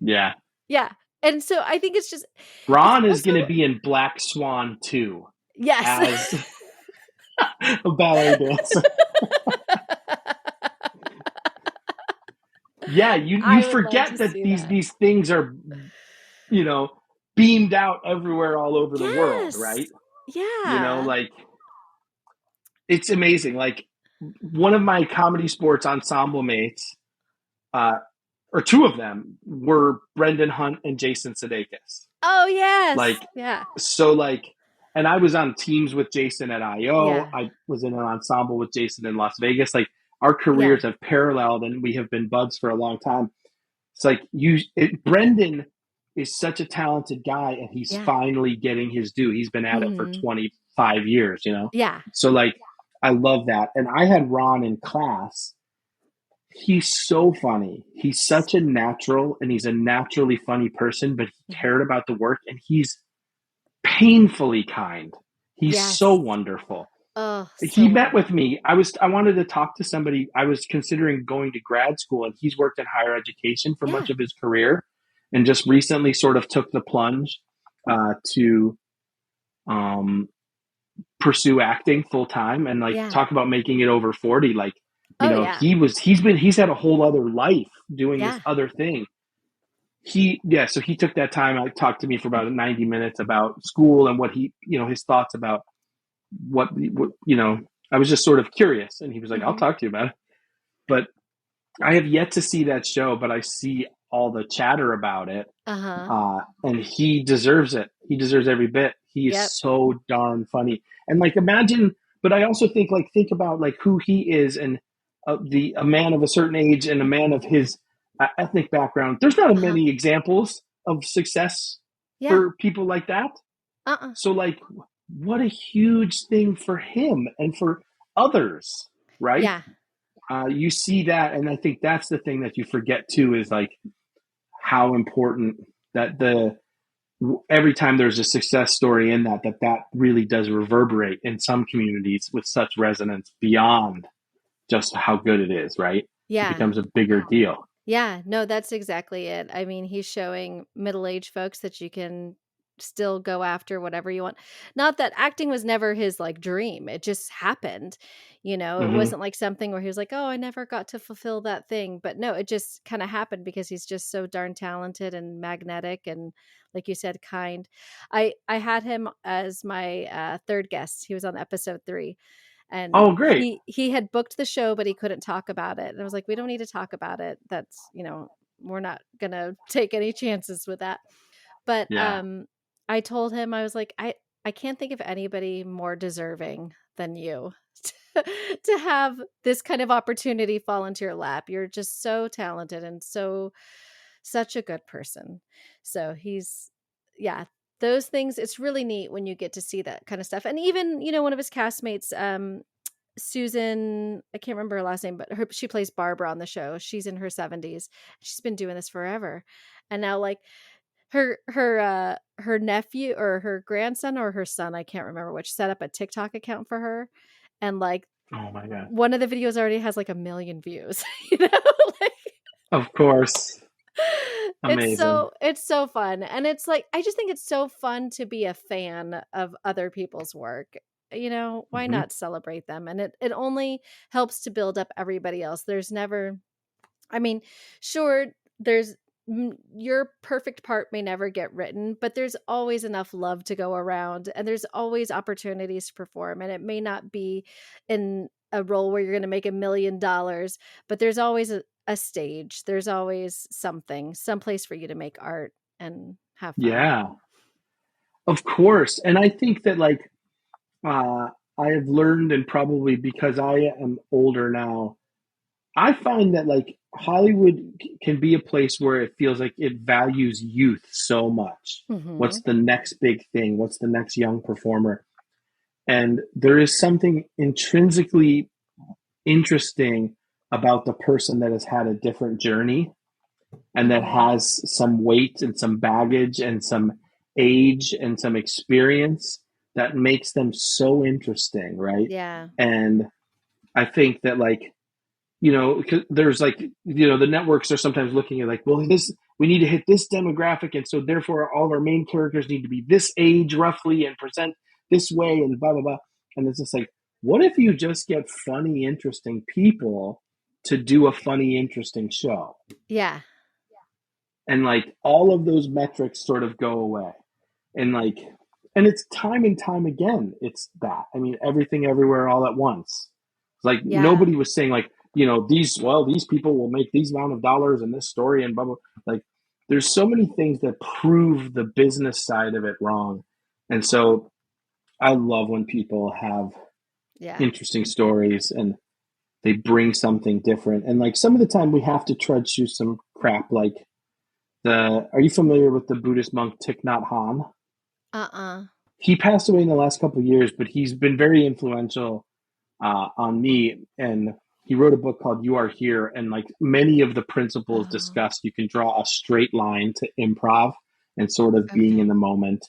S3: Yeah.
S2: yeah. And so I think it's just
S3: Ron is going to be in Black Swan 2
S2: yes.
S3: as a ballet dancer. Yeah, you forget that these things are, beamed out everywhere all over the world, right?
S2: Yeah.
S3: Like, it's amazing. Like, one of my comedy sports ensemble mates, or two of them, were Brendan Hunt and Jason Sudeikis.
S2: Oh, yes.
S3: Like,
S2: yeah.
S3: So, like, and I was on teams with Jason at I.O.
S2: Yeah.
S3: I was in an ensemble with Jason in Las Vegas. Like, our careers have paralleled, and we have been buds for a long time. It's like Brendan is such a talented guy, and he's finally getting his due. He's been at it for 25 years,
S2: Yeah.
S3: So, like, I love that. And I had Ron in class. He's so funny. He's such a natural, and he's a naturally funny person, but he cared about the work, and he's painfully kind. He's so wonderful.
S2: Oh,
S3: he met with me. I wanted to talk to somebody. I was considering going to grad school, and he's worked in higher education for much of his career, and just recently sort of took the plunge to pursue acting full time, and talk about making it over 40. Like, he's had a whole other life doing this other thing. So he took that time. I talked to me for about 90 minutes about school and what his thoughts about what I was just sort of curious, and he was like, I'll talk to you about it. But I have yet to see that show, but I see all the chatter about it. And he deserves it. He deserves every bit. He is so darn funny. And like, imagine, but I also think about like who he is, and a man of a certain age and a man of his ethnic background. There's not many examples of success for people like that. So like, what a huge thing for him and for others, right?
S2: Yeah.
S3: You see that, and I think that's the thing that you forget too, is like how important that every time there's a success story in that really does reverberate in some communities with such resonance beyond just how good it is, right?
S2: Yeah.
S3: It becomes a bigger deal.
S2: Yeah, no, that's exactly it. I mean, he's showing middle-aged folks that you can still go after whatever you want. Not that acting was never his like dream. It just happened. It wasn't like something where he was like, oh, I never got to fulfill that thing. But no, it just kind of happened because he's just so darn talented and magnetic and, like you said, kind. I had him as my third guest. He was on episode 3. And
S3: oh, great.
S2: He had booked the show, but he couldn't talk about it. And I was like, we don't need to talk about it. That's, we're not going to take any chances with that. But I told him, I was like, I can't think of anybody more deserving than you to have this kind of opportunity fall into your lap. You're just so talented and such a good person. So those things, it's really neat when you get to see that kind of stuff. And even, one of his castmates, Susan, I can't remember her last name, but she plays Barbara on the show. She's in her 70s. She's been doing this forever. And now like her nephew or her grandson or her son, I can't remember which, set up a TikTok account for her. And like,
S3: oh my God,
S2: one of the videos already has like 1 million views, like,
S3: of course. Amazing.
S2: It's so fun. And it's like, I just think it's so fun to be a fan of other people's work. Why not celebrate them? And it only helps to build up everybody else. There's never, sure, your perfect part may never get written, but there's always enough love to go around, and there's always opportunities to perform. And it may not be in a role where you're going to make $1 million, but there's always a stage. There's always something, someplace for you to make art and have fun.
S3: Yeah, of course. And I think that like uh, I have learned, and probably because I am older now, I find that like Hollywood can be a place where it feels like it values youth so much.
S2: Mm-hmm.
S3: What's the next big thing? What's the next young performer? And there is something intrinsically interesting about the person that has had a different journey and that has some weight and some baggage and some age and some experience that makes them so interesting, right?
S2: Yeah.
S3: And I think that like, you know, there's like, you know, the networks are sometimes looking at like, well, this, we need to hit this demographic, and so therefore all of our main characters need to be this age roughly and present this way and blah blah blah. And it's just like, what if you just get funny, interesting people to do a funny, interesting show?
S2: Yeah.
S3: And like all of those metrics sort of go away. And like, and it's time and time again, it's that. I mean, everything, everywhere, all at once. Like
S2: Yeah.
S3: nobody was saying like, you know, these people will make these amount of dollars in this story and blah blah. Like, there's so many things that prove the business side of it wrong. And so I love when people have interesting stories and they bring something different. And like some of the time we have to trudge through some crap. Like are you familiar with the Buddhist monk Thich Nhat Hanh? He passed away in the last couple of years, but he's been very influential on me. And he wrote a book called You Are Here. And like many of the principles discussed, you can draw a straight line to improv and sort of being in the moment.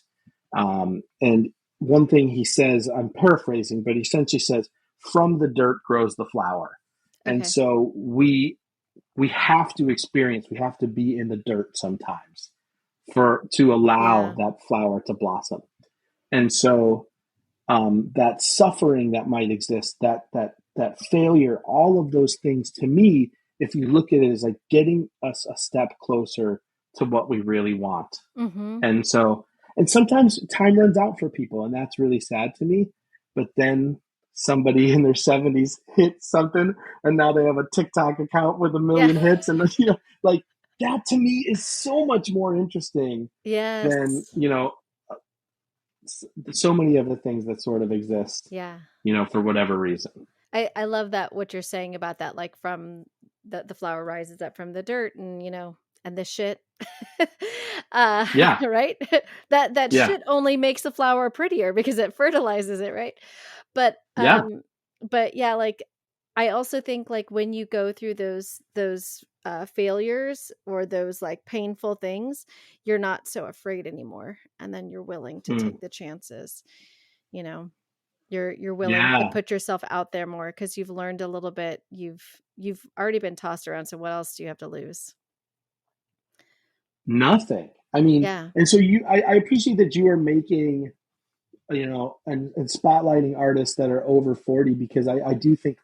S3: And one thing he says, I'm paraphrasing, but he essentially says, from the dirt grows the flower. And so we have to experience, we have to be in the dirt sometimes to allow that flower to blossom. And so that suffering that might exist, that failure, all of those things, to me, if you look at it, as like getting us a step closer to what we really want. And so, and sometimes time runs out for people, and that's really sad to me. But then somebody in their 70s hits something, and now they have a TikTok account with 1 million hits, and you know, like that to me is so much more interesting than, you know, so many of the things that sort of exist, you know, for whatever reason.
S2: I love that, what you're saying about that, like from the flower rises up from the dirt, and, you know, and the shit. Right? That shit only makes the flower prettier because it fertilizes it, right? But yeah, like I also think like when you go through those failures or those like painful things, you're not so afraid anymore, and then you're willing to take the chances. You know, you're willing to put yourself out there more because you've learned a little bit. You've already been tossed around, so what else do you have to lose?
S3: Nothing. I mean, and so I appreciate that you are making, you know, and spotlighting artists that are over 40, because I do think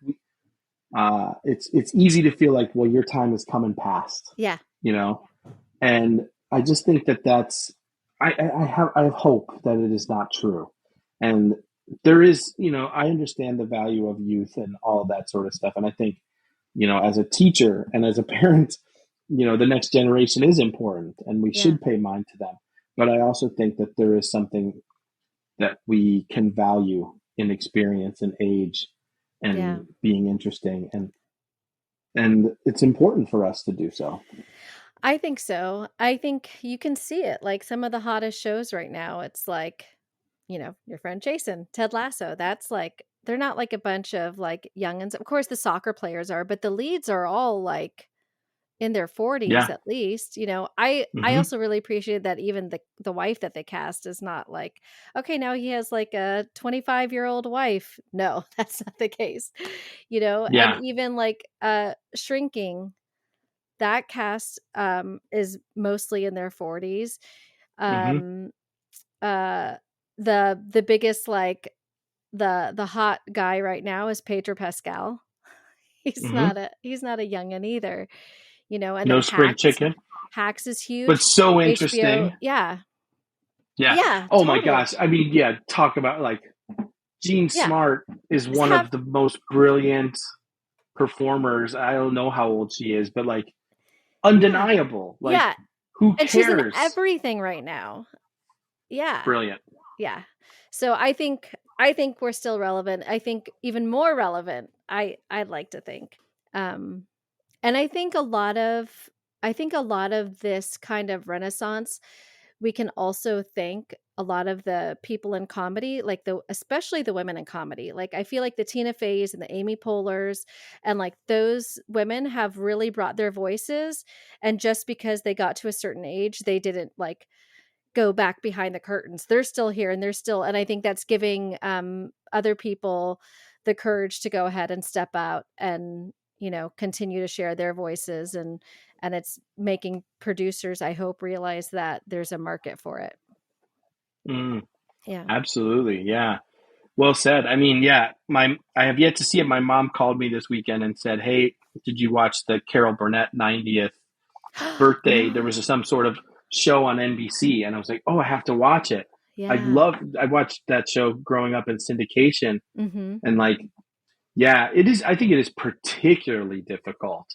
S3: it's easy to feel like, well, your time is coming past.
S2: Yeah.
S3: You know, and I just think that's I have hope that it is not true. And there is, you know, I understand the value of youth and all of that sort of stuff. And I think, you know, as a teacher and as a parent, you know, the next generation is important and we should pay mind to them. But I also think that there is something that we can value in experience and age and being interesting, and it's important for us to do so.
S2: I think so. I think you can see it. Like some of the hottest shows right now, it's like, you know, your friend Jason, Ted Lasso. That's like, they're not like a bunch of like youngins. Of course, the soccer players are, but the leads are all like in their 40s at least. You know, I also really appreciate that even the wife that they cast is not like, okay, now he has like a 25-year-old wife. No, that's not the case. You know, and even like Shrinking, that cast is mostly in their 40s. The biggest, like the hot guy right now is Pedro Pascal. He's not a youngin either, you know. And
S3: no
S2: then
S3: spring chicken.
S2: Hacks is huge,
S3: but so interesting.
S2: HBO,
S3: yeah. Oh totally. My gosh! I mean, talk about like Jean
S2: Yeah.
S3: Smart is
S2: Just
S3: one
S2: have,
S3: of the most brilliant performers. I don't know how old she is, but like
S2: yeah.
S3: undeniable. Like,
S2: Yeah.
S3: who
S2: And she's in
S3: cares?
S2: everything right now. Yeah.
S3: Brilliant.
S2: Yeah. So I think we're still relevant. I think even more relevant. I'd like to think. Um and I think a lot of this kind of renaissance, we can also thank a lot of the people in comedy, like especially the women in comedy. Like I feel like the Tina Feys and the Amy Poehlers and like those women have really brought their voices, and just because they got to a certain age, they didn't like go back behind the curtains. They're still here, and and I think that's giving other people the courage to go ahead and step out and, you know, continue to share their voices, and it's making producers, I hope, realize that there's a market for it.
S3: Mm,
S2: Yeah.
S3: absolutely. Yeah. Well said. I mean, yeah, I have yet to see it. My mom called me this weekend and said, "Hey, did you watch the Carol Burnett 90th birthday? There
S2: No.
S3: was some sort of show on NBC." And I was like, "Oh, I have to watch it."
S2: Yeah.
S3: I watched that show growing up in syndication,
S2: Mm-hmm.
S3: and like, yeah, it is. I think it is particularly difficult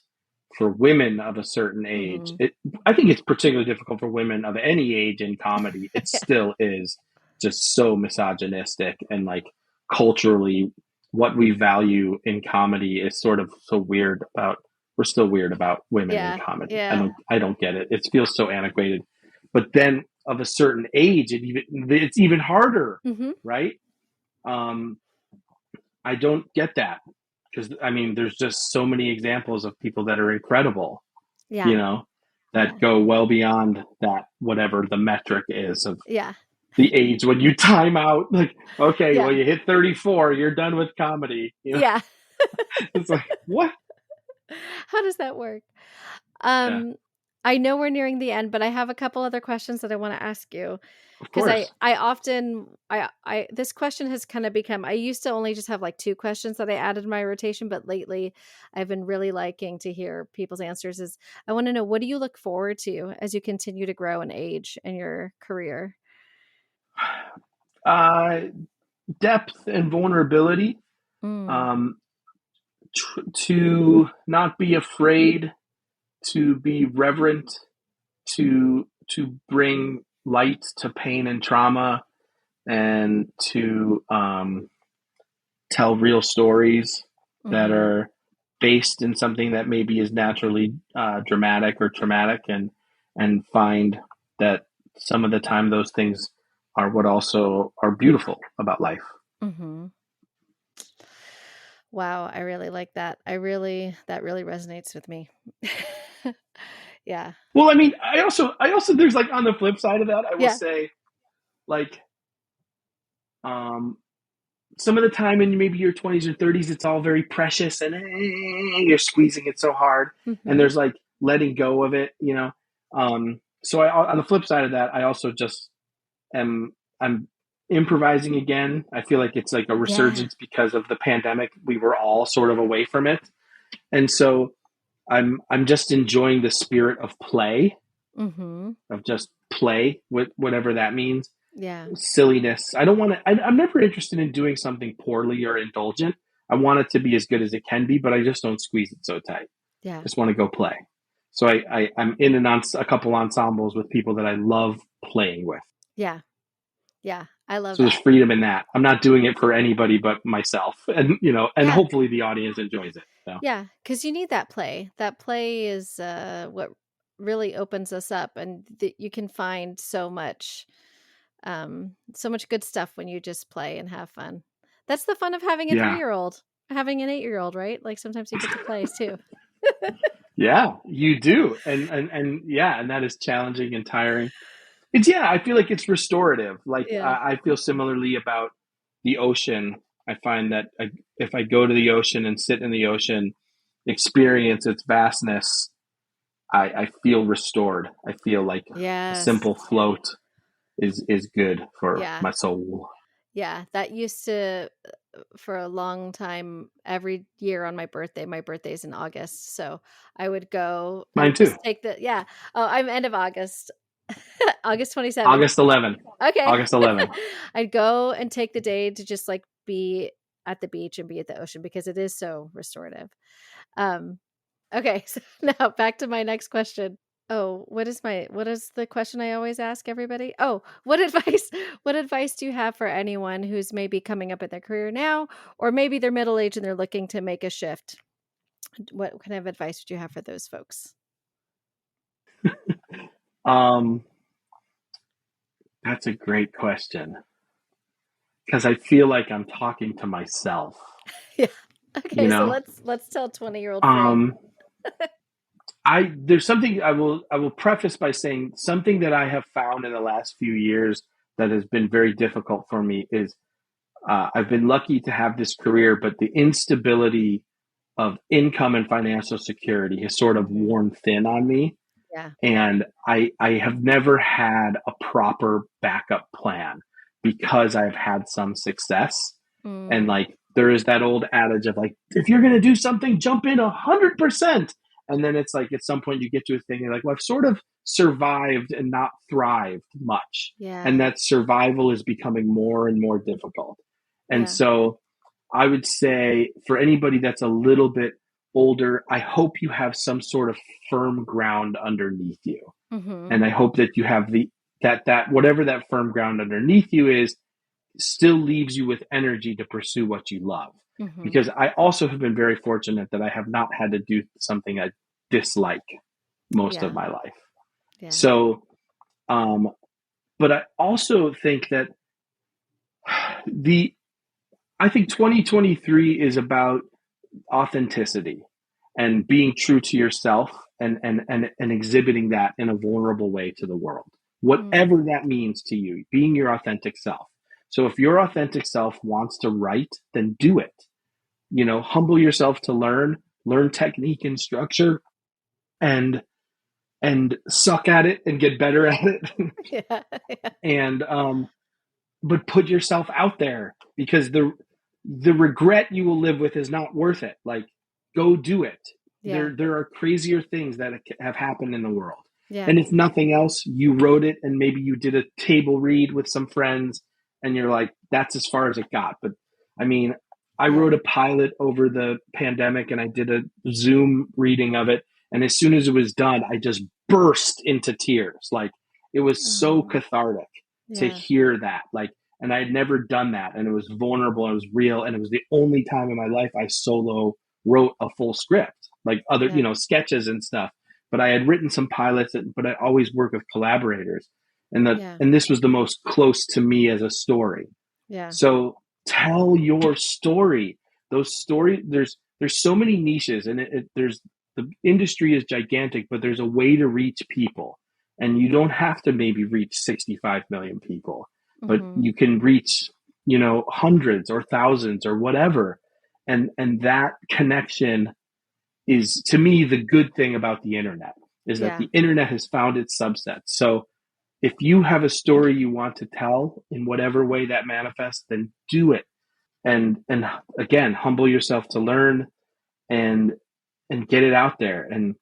S3: for women of a certain age.
S2: Mm-hmm.
S3: I think it's particularly difficult for women of any age in comedy. It
S2: Yeah.
S3: still is just so misogynistic, and like culturally, what we value in comedy is sort of so weird about. We're still weird about women in
S2: Yeah.
S3: comedy.
S2: Yeah.
S3: I don't get it. It feels so antiquated. But then of a certain age, it's even harder,
S2: Mm-hmm.
S3: right? Um, I don't get that, because I mean, there's just so many examples of people that are incredible, you
S2: Yeah.
S3: know,
S2: Yeah.
S3: that go well beyond that, whatever the metric is of
S2: Yeah.
S3: the age when you time out. Like, okay, well,
S2: Yeah.
S3: you hit 34, you're done with comedy. You know,
S2: Yeah.
S3: it's like, what?
S2: How does that work?
S3: Yeah,
S2: Um, I know we're nearing the end, but I have a couple other questions that I want to ask you,
S3: of
S2: because
S3: course.
S2: I often I this question has kind of become, I used to only just have like two questions that I added in my rotation, but lately I've been really liking to hear people's answers. Is I want to know, what do you look forward to as you continue to grow and age in your career?
S3: Uh, depth and vulnerability.
S2: Mm,
S3: Um, to not be afraid to be reverent, to bring light to pain and trauma, and to tell real stories that
S2: mm-hmm.
S3: are based in something that maybe is naturally dramatic or traumatic, and find that some of the time those things are what also are beautiful about life.
S2: Mm-hmm. Wow, I really like that. That really resonates with me. Yeah.
S3: Well, I mean, I also there's like on the flip side of that, I will
S2: Yeah.
S3: say, like, um, some of the time in maybe your 20s or 30s, it's all very precious, and you're squeezing it so hard, and
S2: Mm-hmm.
S3: there's like letting go of it, you know. So on the flip side of that, I also just I'm improvising again. I feel like it's like a
S2: Yeah.
S3: resurgence because of the pandemic. We were all sort of away from it, and so I'm just enjoying the spirit of play,
S2: Mm-hmm.
S3: of just play with whatever that means.
S2: Yeah.
S3: Silliness. I don't want to. I'm never interested in doing something poorly or indulgent. I want it to be as good as it can be, but I just don't squeeze it so tight.
S2: Yeah.
S3: Just want to go play. So I'm in a couple ensembles with people that I love playing with.
S2: Yeah. Yeah. I love
S3: So there's
S2: that.
S3: freedom in that. I'm not doing it for anybody but myself, and and
S2: Yeah.
S3: hopefully the audience enjoys it. So
S2: Yeah. Because you need that play. That play is what really opens us up, and you can find so much good stuff when you just play and have fun. That's the fun of having a
S3: yeah,
S2: 3-year-old, having an 8-year-old, right? Like sometimes you get to play too.
S3: yeah, you do, and yeah, and that is challenging and tiring. It's yeah, I feel like it's restorative. Like
S2: Yeah.
S3: I feel similarly about the ocean. I find that if I go to the ocean and sit in the ocean, experience its vastness, I feel restored. I feel like a
S2: Yes.
S3: simple float is good for
S2: Yeah.
S3: my soul.
S2: Yeah. That used to, for a long time, every year on my birthday's in August. So I
S3: Mine
S2: would
S3: too.
S2: just take oh, I'm end of August, August 27th.
S3: August 11.
S2: Okay.
S3: August 11.
S2: I'd go and take the day to just like be at the beach and be at the ocean because it is so restorative. Okay, so now back to my next question. Oh, what is the question I always ask everybody? Oh, what advice do you have for anyone who's maybe coming up in their career now, or maybe they're middle-aged and they're looking to make a shift? What kind of advice would you have for those folks?
S3: That's a great question because I feel like I'm talking to myself.
S2: Yeah. Okay,
S3: You
S2: so
S3: know,
S2: let's tell 20-year-old Phil.
S3: There's something I will preface by saying something that I have found in the last few years that has been very difficult for me is I've been lucky to have this career, but the instability of income and financial security has sort of worn thin on me.
S2: Yeah.
S3: And I have never had a proper backup plan because I've had some success. And like, there is that old adage of like, if you're going to do something, jump in 100%. And then it's like, at some point you get to a thing, you're like, well, I've sort of survived and not thrived much.
S2: Yeah.
S3: And that survival is becoming more and more difficult. And so I would say for anybody that's a little bit older, I hope you have some sort of firm ground underneath you. And I hope that you have that whatever that firm ground underneath you is still leaves you with energy to pursue what you love. Because I also have been very fortunate that I have not had to do something I dislike most of my life.
S2: Yeah.
S3: So, but I also think that I think 2023 is about authenticity and being true to yourself and exhibiting that in a vulnerable way to the world, whatever that means to you, being your authentic self. So if your authentic self wants to write, then do it. You know, humble yourself to learn technique and structure and suck at it and get better at it. And but put yourself out there, because the regret you will live with is not worth it. Like, go do it. There are crazier things that have happened in the world. And if nothing else, you wrote it and maybe you did a table read with some friends and you're like, that's as far as it got. But I mean, I wrote a pilot over the pandemic and I did a Zoom reading of it. And as soon as it was done, I just burst into tears. Like, it was so cathartic to hear that. Like, and I had never done that. And it was vulnerable. It was real. And it was the only time in my life I solo wrote a full script, like other, sketches and stuff. But I had written some pilots, but I always work with collaborators. And this was the most close to me as a story. So tell your story. Those stories, there's so many niches, and the industry is gigantic, but there's a way to reach people. And you don't have to maybe reach 65 million people, but you can reach, hundreds or thousands or whatever. And that connection is, to me, the good thing about the internet is that the internet has found its subsets. So if you have a story you want to tell in whatever way that manifests, then do it. And again, humble yourself to learn and get it out there. And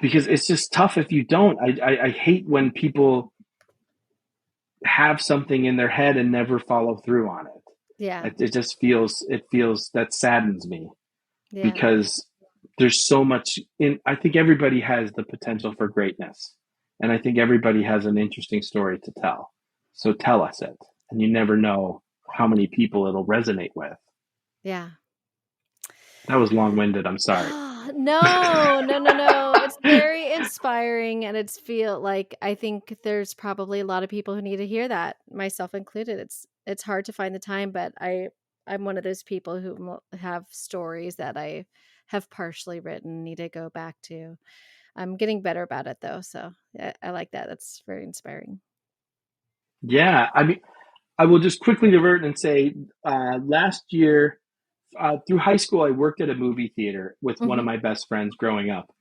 S3: because it's just tough if you don't. I hate when people have something in their head and never follow through on it. It just feels that saddens me, because there's so much I think everybody has the potential for greatness, and I think everybody has an interesting story to tell. So tell us it, and you never know how many people it'll resonate with. That was long-winded. I'm sorry.
S2: No. It's very inspiring, and I think there's probably a lot of people who need to hear that, myself included. It's hard to find the time, but I'm one of those people who have stories that I have partially written, need to go back to. I'm getting better about it though. So I like that. That's very inspiring.
S3: Yeah. I mean, I will just quickly divert and say, last year, through high school, I worked at a movie theater with one of my best friends growing up.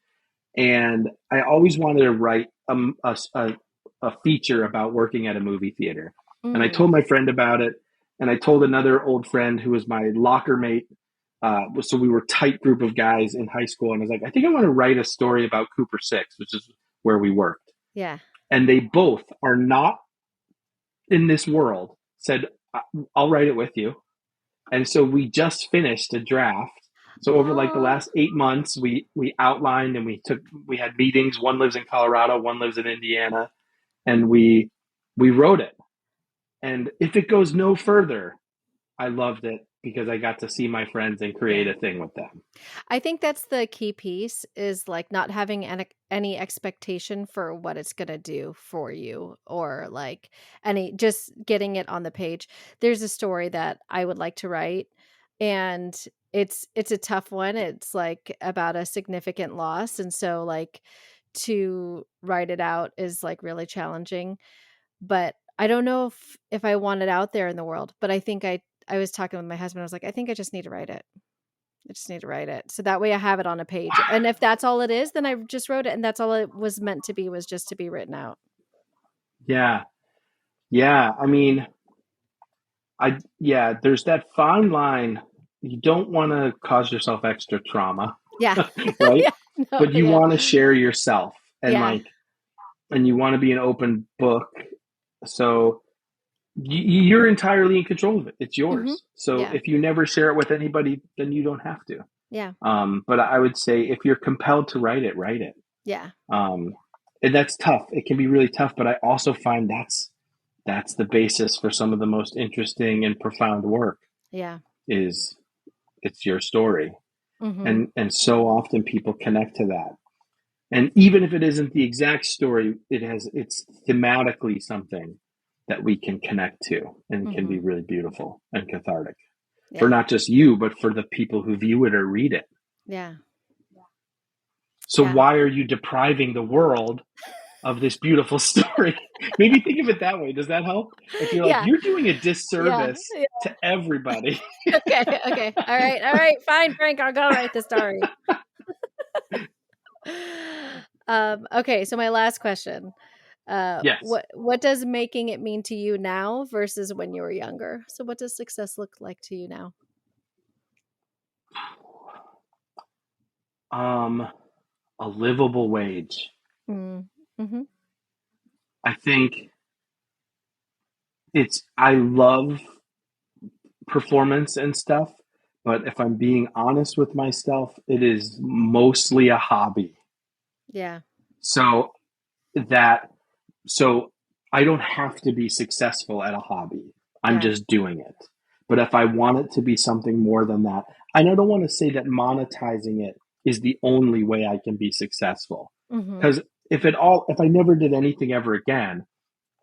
S3: And I always wanted to write a feature about working at a movie theater. And I told my friend about it. And I told another old friend who was my locker mate. So we were a tight group of guys in high school. And I was like, I think I want to write a story about Cooper 6, which is where we worked.
S2: Yeah.
S3: And they both are not in this world, said, I'll write it with you. And so we just finished a draft. So over like the
S2: Aw.
S3: last 8 months, we outlined and we had meetings. One lives in Colorado, one lives in Indiana, and we wrote it. And if it goes no further, I loved it because I got to see my friends and create
S2: Yeah.
S3: a thing with them.
S2: I think that's the key piece is like not having any expectation for what it's going to do for you or like just getting it on the page. There's a story that I would like to write and it's a tough one. It's like about a significant loss. And so like to write it out is like really challenging, but I don't know if I want it out there in the world, but I think I was talking with my husband. I was like, I think I just need to write it. I just need to write it. So that way I have it on a page. And if that's all it is, then I just wrote it. And that's all it was meant to be, was just to be written out.
S3: Yeah. Yeah. I mean, there's that fine line. You don't want to cause yourself extra trauma,
S2: Yeah.
S3: right?
S2: Yeah. No,
S3: But you
S2: yeah.
S3: want to share yourself and
S2: Yeah.
S3: and you want to be an open book. So you're entirely in control of it. It's yours.
S2: Mhm.
S3: So
S2: Yeah.
S3: if you never share it with anybody, then you don't have to.
S2: Yeah.
S3: But I would say if you're compelled to write it, write it.
S2: Yeah.
S3: And that's tough. It can be really tough, but I also find that's the basis for some of the most interesting and profound work.
S2: Yeah.
S3: Is it's your story.
S2: Mhm.
S3: And so often people connect to that. And even if it isn't the exact story, it's thematically something that we can connect to and can be really beautiful and cathartic for
S2: Yeah.
S3: not just you, but for the people who view it or read it.
S2: Yeah.
S3: So
S2: Yeah.
S3: why are you depriving the world of this beautiful story? Maybe think of it that way. Does that help? If you're like,
S2: Yeah.
S3: you're doing a disservice
S2: Yeah.
S3: to everybody.
S2: Okay. Okay. All right. Fine, Frank. I'll go write the story. Okay. So my last question.
S3: Yes.
S2: What does making it mean to you now versus when you were younger? So what does success look like to you now?
S3: A livable wage.
S2: Mm-hmm.
S3: I think I love performance and stuff, but if I'm being honest with myself, it is mostly a hobby.
S2: Yeah.
S3: So that, so I don't have to be successful at a hobby. I'm just doing it. But if I want it to be something more than that, and I don't want to say that monetizing it is the only way I can be successful. Because if I never did anything ever again,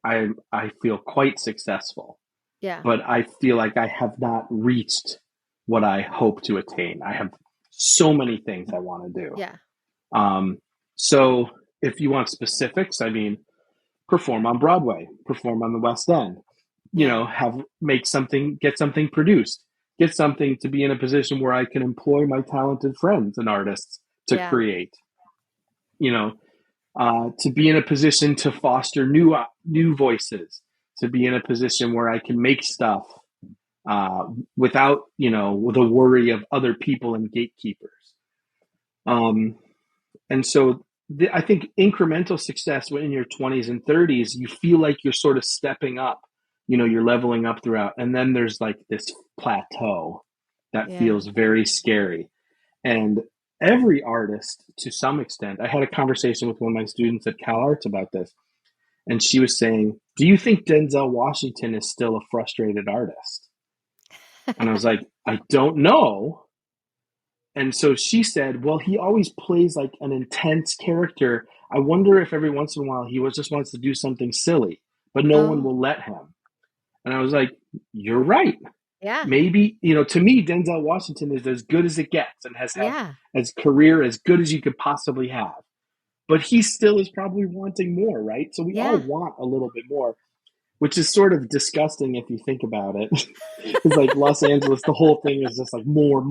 S3: I feel quite successful.
S2: Yeah.
S3: But I feel like I have not reached what I hope to attain. I have so many things I want to do.
S2: Yeah.
S3: So if you want specifics, I mean, perform on Broadway, perform on the West End, get something produced, get something to be in a position where I can employ my talented friends and artists to create, to be in a position to foster new voices, to be in a position where I can make stuff without, the worry of other people and gatekeepers. And so I think incremental success when in your 20s and 30s, you feel like you're sort of stepping up, you're leveling up throughout. And then there's like this plateau that feels very scary. And every artist, to some extent, I had a conversation with one of my students at Cal Arts about this. And she was saying, do you think Denzel Washington is still a frustrated artist? And I was like, I don't know. And so she said, well, he always plays like an intense character. I wonder if every once in a while he just wants to do something silly, but no one will let him. And I was like, you're right.
S2: Yeah.
S3: Maybe, to me, Denzel Washington is as good as it gets and has had as career as good as you could possibly have. But he still is probably wanting more, right? So we all want a little bit more, which is sort of disgusting if you think about it. It's like Los Angeles, the whole thing is just like more.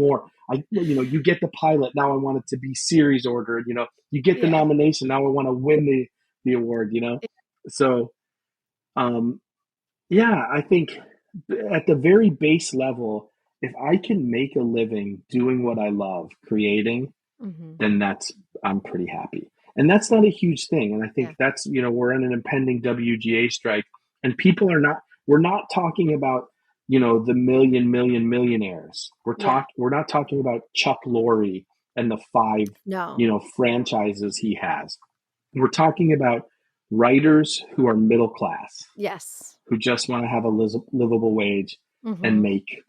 S3: You get the pilot, now I want it to be series ordered. You get the nomination, now I want to win the award. So, I think at the very base level, if I can make a living doing what I love, creating, then I'm pretty happy. And that's not a huge thing. And I think that's, we're in an impending WGA strike, and we're not talking about the millionaires.
S2: Yeah.
S3: We're not talking about Chuck Lorre and the five,
S2: No.
S3: franchises he has. We're talking about writers who are middle class,
S2: Yes.
S3: who just want to have a livable wage and
S2: Mm-hmm.
S3: make,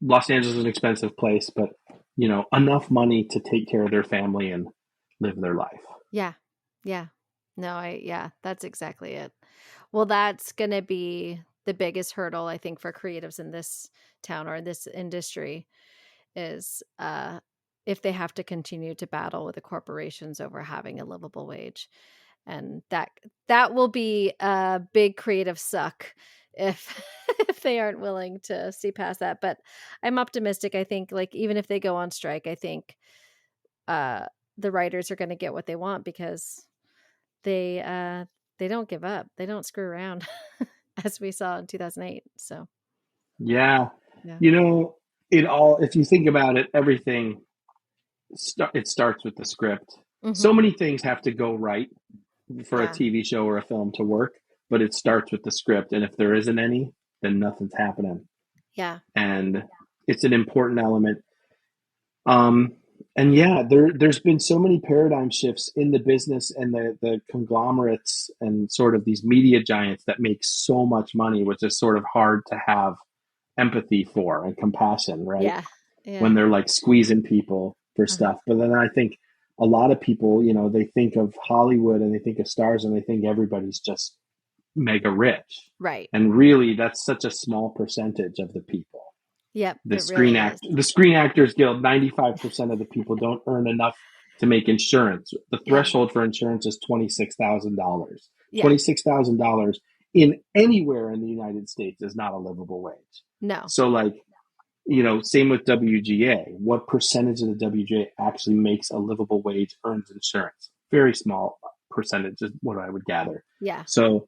S3: Los Angeles is an expensive place, but, enough money to take care of their family and live their life.
S2: Yeah. Yeah. No, that's exactly it. Well, that's going to be the biggest hurdle, I think, for creatives in this town or in this industry is if they have to continue to battle with the corporations over having a livable wage. And that will be a big creative suck if if they aren't willing to see past that. But I'm optimistic. I think like even if they go on strike, I think uh the writers are going to get what they want because they don't give up. They don't screw around as we saw in 2008. So,
S3: Yeah.
S2: yeah.
S3: If you think about it, everything, it starts with the script. So
S2: Mhm.
S3: many things have to go right for a
S2: Yeah.
S3: TV show or a film to work, but it starts with the script. And if there isn't any, then nothing's happening.
S2: Yeah.
S3: And it's an important element. Um, and yeah, there's been so many paradigm shifts in the business and the conglomerates and sort of these media giants that make so much money, which is sort of hard to have empathy for and compassion, right?
S2: Yeah.
S3: When
S2: Yeah.
S3: they're like squeezing people for
S2: Uh-huh.
S3: stuff. But then I think a lot of people, they think of Hollywood and they think of stars and they think everybody's just mega rich.
S2: Right.
S3: And really, that's such a small percentage of the people.
S2: Yep.
S3: The
S2: It
S3: Screen
S2: really is.
S3: Act, the Screen Actors Guild, 95% of the people don't earn enough to make insurance. The
S2: Yeah.
S3: threshold for insurance is $26,000.
S2: Yeah.
S3: $26,000 in anywhere in the United States is not a livable wage.
S2: No.
S3: So, like, same with WGA. What percentage of the WGA actually makes a livable wage, earns insurance? Very small percentage is what I would gather.
S2: Yeah.
S3: So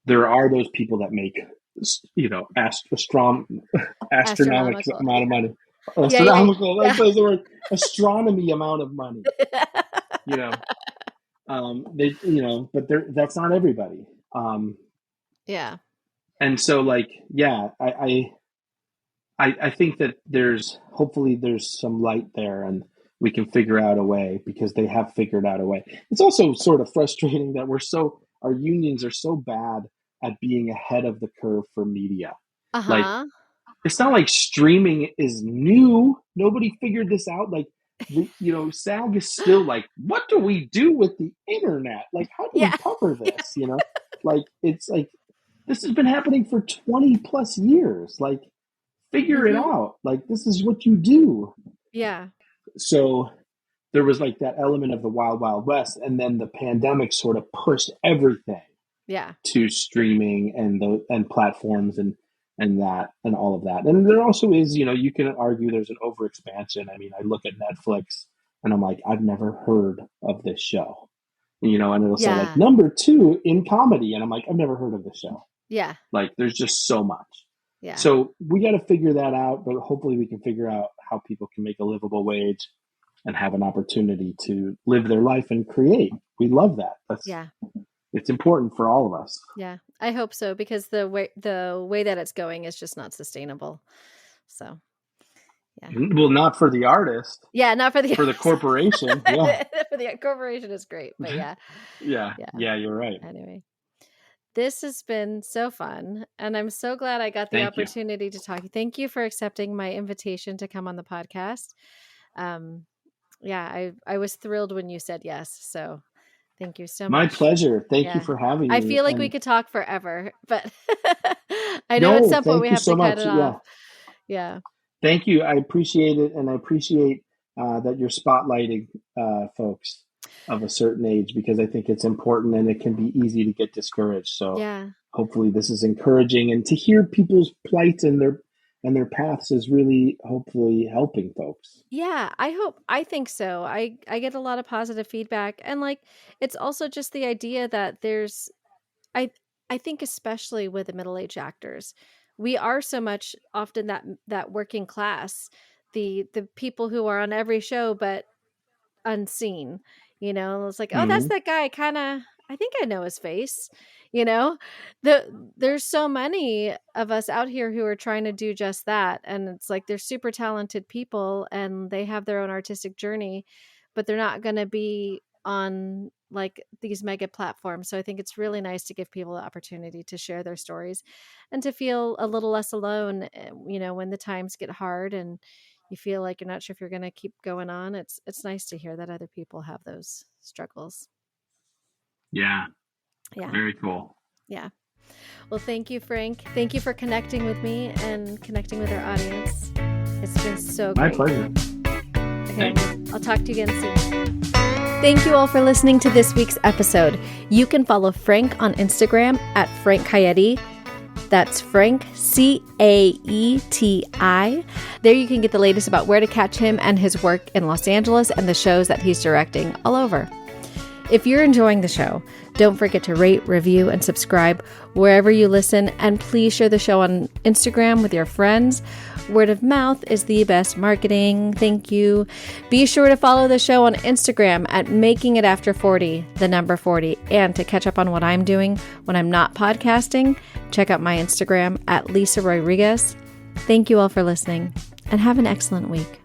S3: there are those people that make, astronomical
S2: Astronomical.
S3: amount of money.
S2: Yeah. Yeah.
S3: Astronomical,
S2: Yeah.
S3: that's the word. Astronomy amount of money. You know, but that's not everybody.
S2: Yeah.
S3: And so, like, yeah, I think that hopefully there's some light there and we can figure out a way because they have figured out a way. It's also sort of frustrating that our unions are so bad at being ahead of the curve for media. Like,
S2: Uh-huh.
S3: it's not like streaming is new. Nobody figured this out. Like, SAG is still like, what do we do with the internet? Like, how do we
S2: Yeah.
S3: cover this? Like, it's like, this has been happening for 20 plus years. Like, figure it
S2: Mm-hmm.
S3: out. Like, this is what you do.
S2: Yeah.
S3: So there was like that element of the wild, wild west. And then the pandemic sort of pushed everything
S2: Yeah.
S3: to streaming and platforms and all of that. And there also is, you can argue there's an overexpansion. I mean, I look at Netflix and I'm like, I've never heard of this show, and it'll say like
S2: Yeah.
S3: number 2 in comedy. And I'm like, I've never heard of this show.
S2: Yeah.
S3: Like, there's just so much.
S2: Yeah.
S3: So we got to figure that out, but hopefully we can figure out how people can make a livable wage and have an opportunity to live their life and create. We love that. It's important for all of us.
S2: Yeah. I hope so because the way that it's going is just not sustainable. So, yeah.
S3: Well, not for the artist.
S2: Yeah, not for the
S3: corporation. Yeah.
S2: For the corporation is great, but yeah.
S3: Yeah, you're right.
S2: Anyway, this has been so fun, and I'm so glad I got the opportunity to talk. Thank you for accepting my invitation to come on the podcast. Yeah, I was thrilled when you said yes. So thank you so much.
S3: My pleasure. Thank you for having me.
S2: I feel like we could talk forever, but I know at some point we have to cut it off. Yeah.
S3: Thank you. I appreciate it. And I appreciate that you're spotlighting folks of a certain age because I think it's important and it can be easy to get discouraged. So hopefully this is encouraging, and to hear people's plight and their paths is really hopefully helping folks.
S2: Yeah, I think so. I get a lot of positive feedback, and like it's also just the idea that I think especially with the middle-aged actors, we are so much often that working class, the people who are on every show but unseen. It's like, oh, that's that guy, kind of I think I know his face. There's so many of us out here who are trying to do just that. And it's like, they're super talented people and they have their own artistic journey, but they're not going to be on like these mega platforms. So I think it's really nice to give people the opportunity to share their stories and to feel a little less alone, when the times get hard and you feel like you're not sure if you're going to keep going on. It's nice to hear that other people have those struggles.
S3: Yeah.
S2: Yeah.
S3: Very cool.
S2: Yeah. Well, thank you, Frank. Thank you for connecting with me and connecting with our audience. It's been so great.
S3: My pleasure.
S2: Okay, I'll talk to you again soon. Thank you all for listening to this week's episode. You can follow Frank on Instagram at Frank Caeti. That's Frank, Caeti. There you can get the latest about where to catch him and his work in Los Angeles and the shows that he's directing all over. If you're enjoying the show, don't forget to rate, review, and subscribe wherever you listen. And please share the show on Instagram with your friends. Word of mouth is the best marketing. Thank you. Be sure to follow the show on Instagram at Making It After 40, the number 40. And to catch up on what I'm doing when I'm not podcasting, check out my Instagram at Lisa Rodriguez. Thank you all for listening and have an excellent week.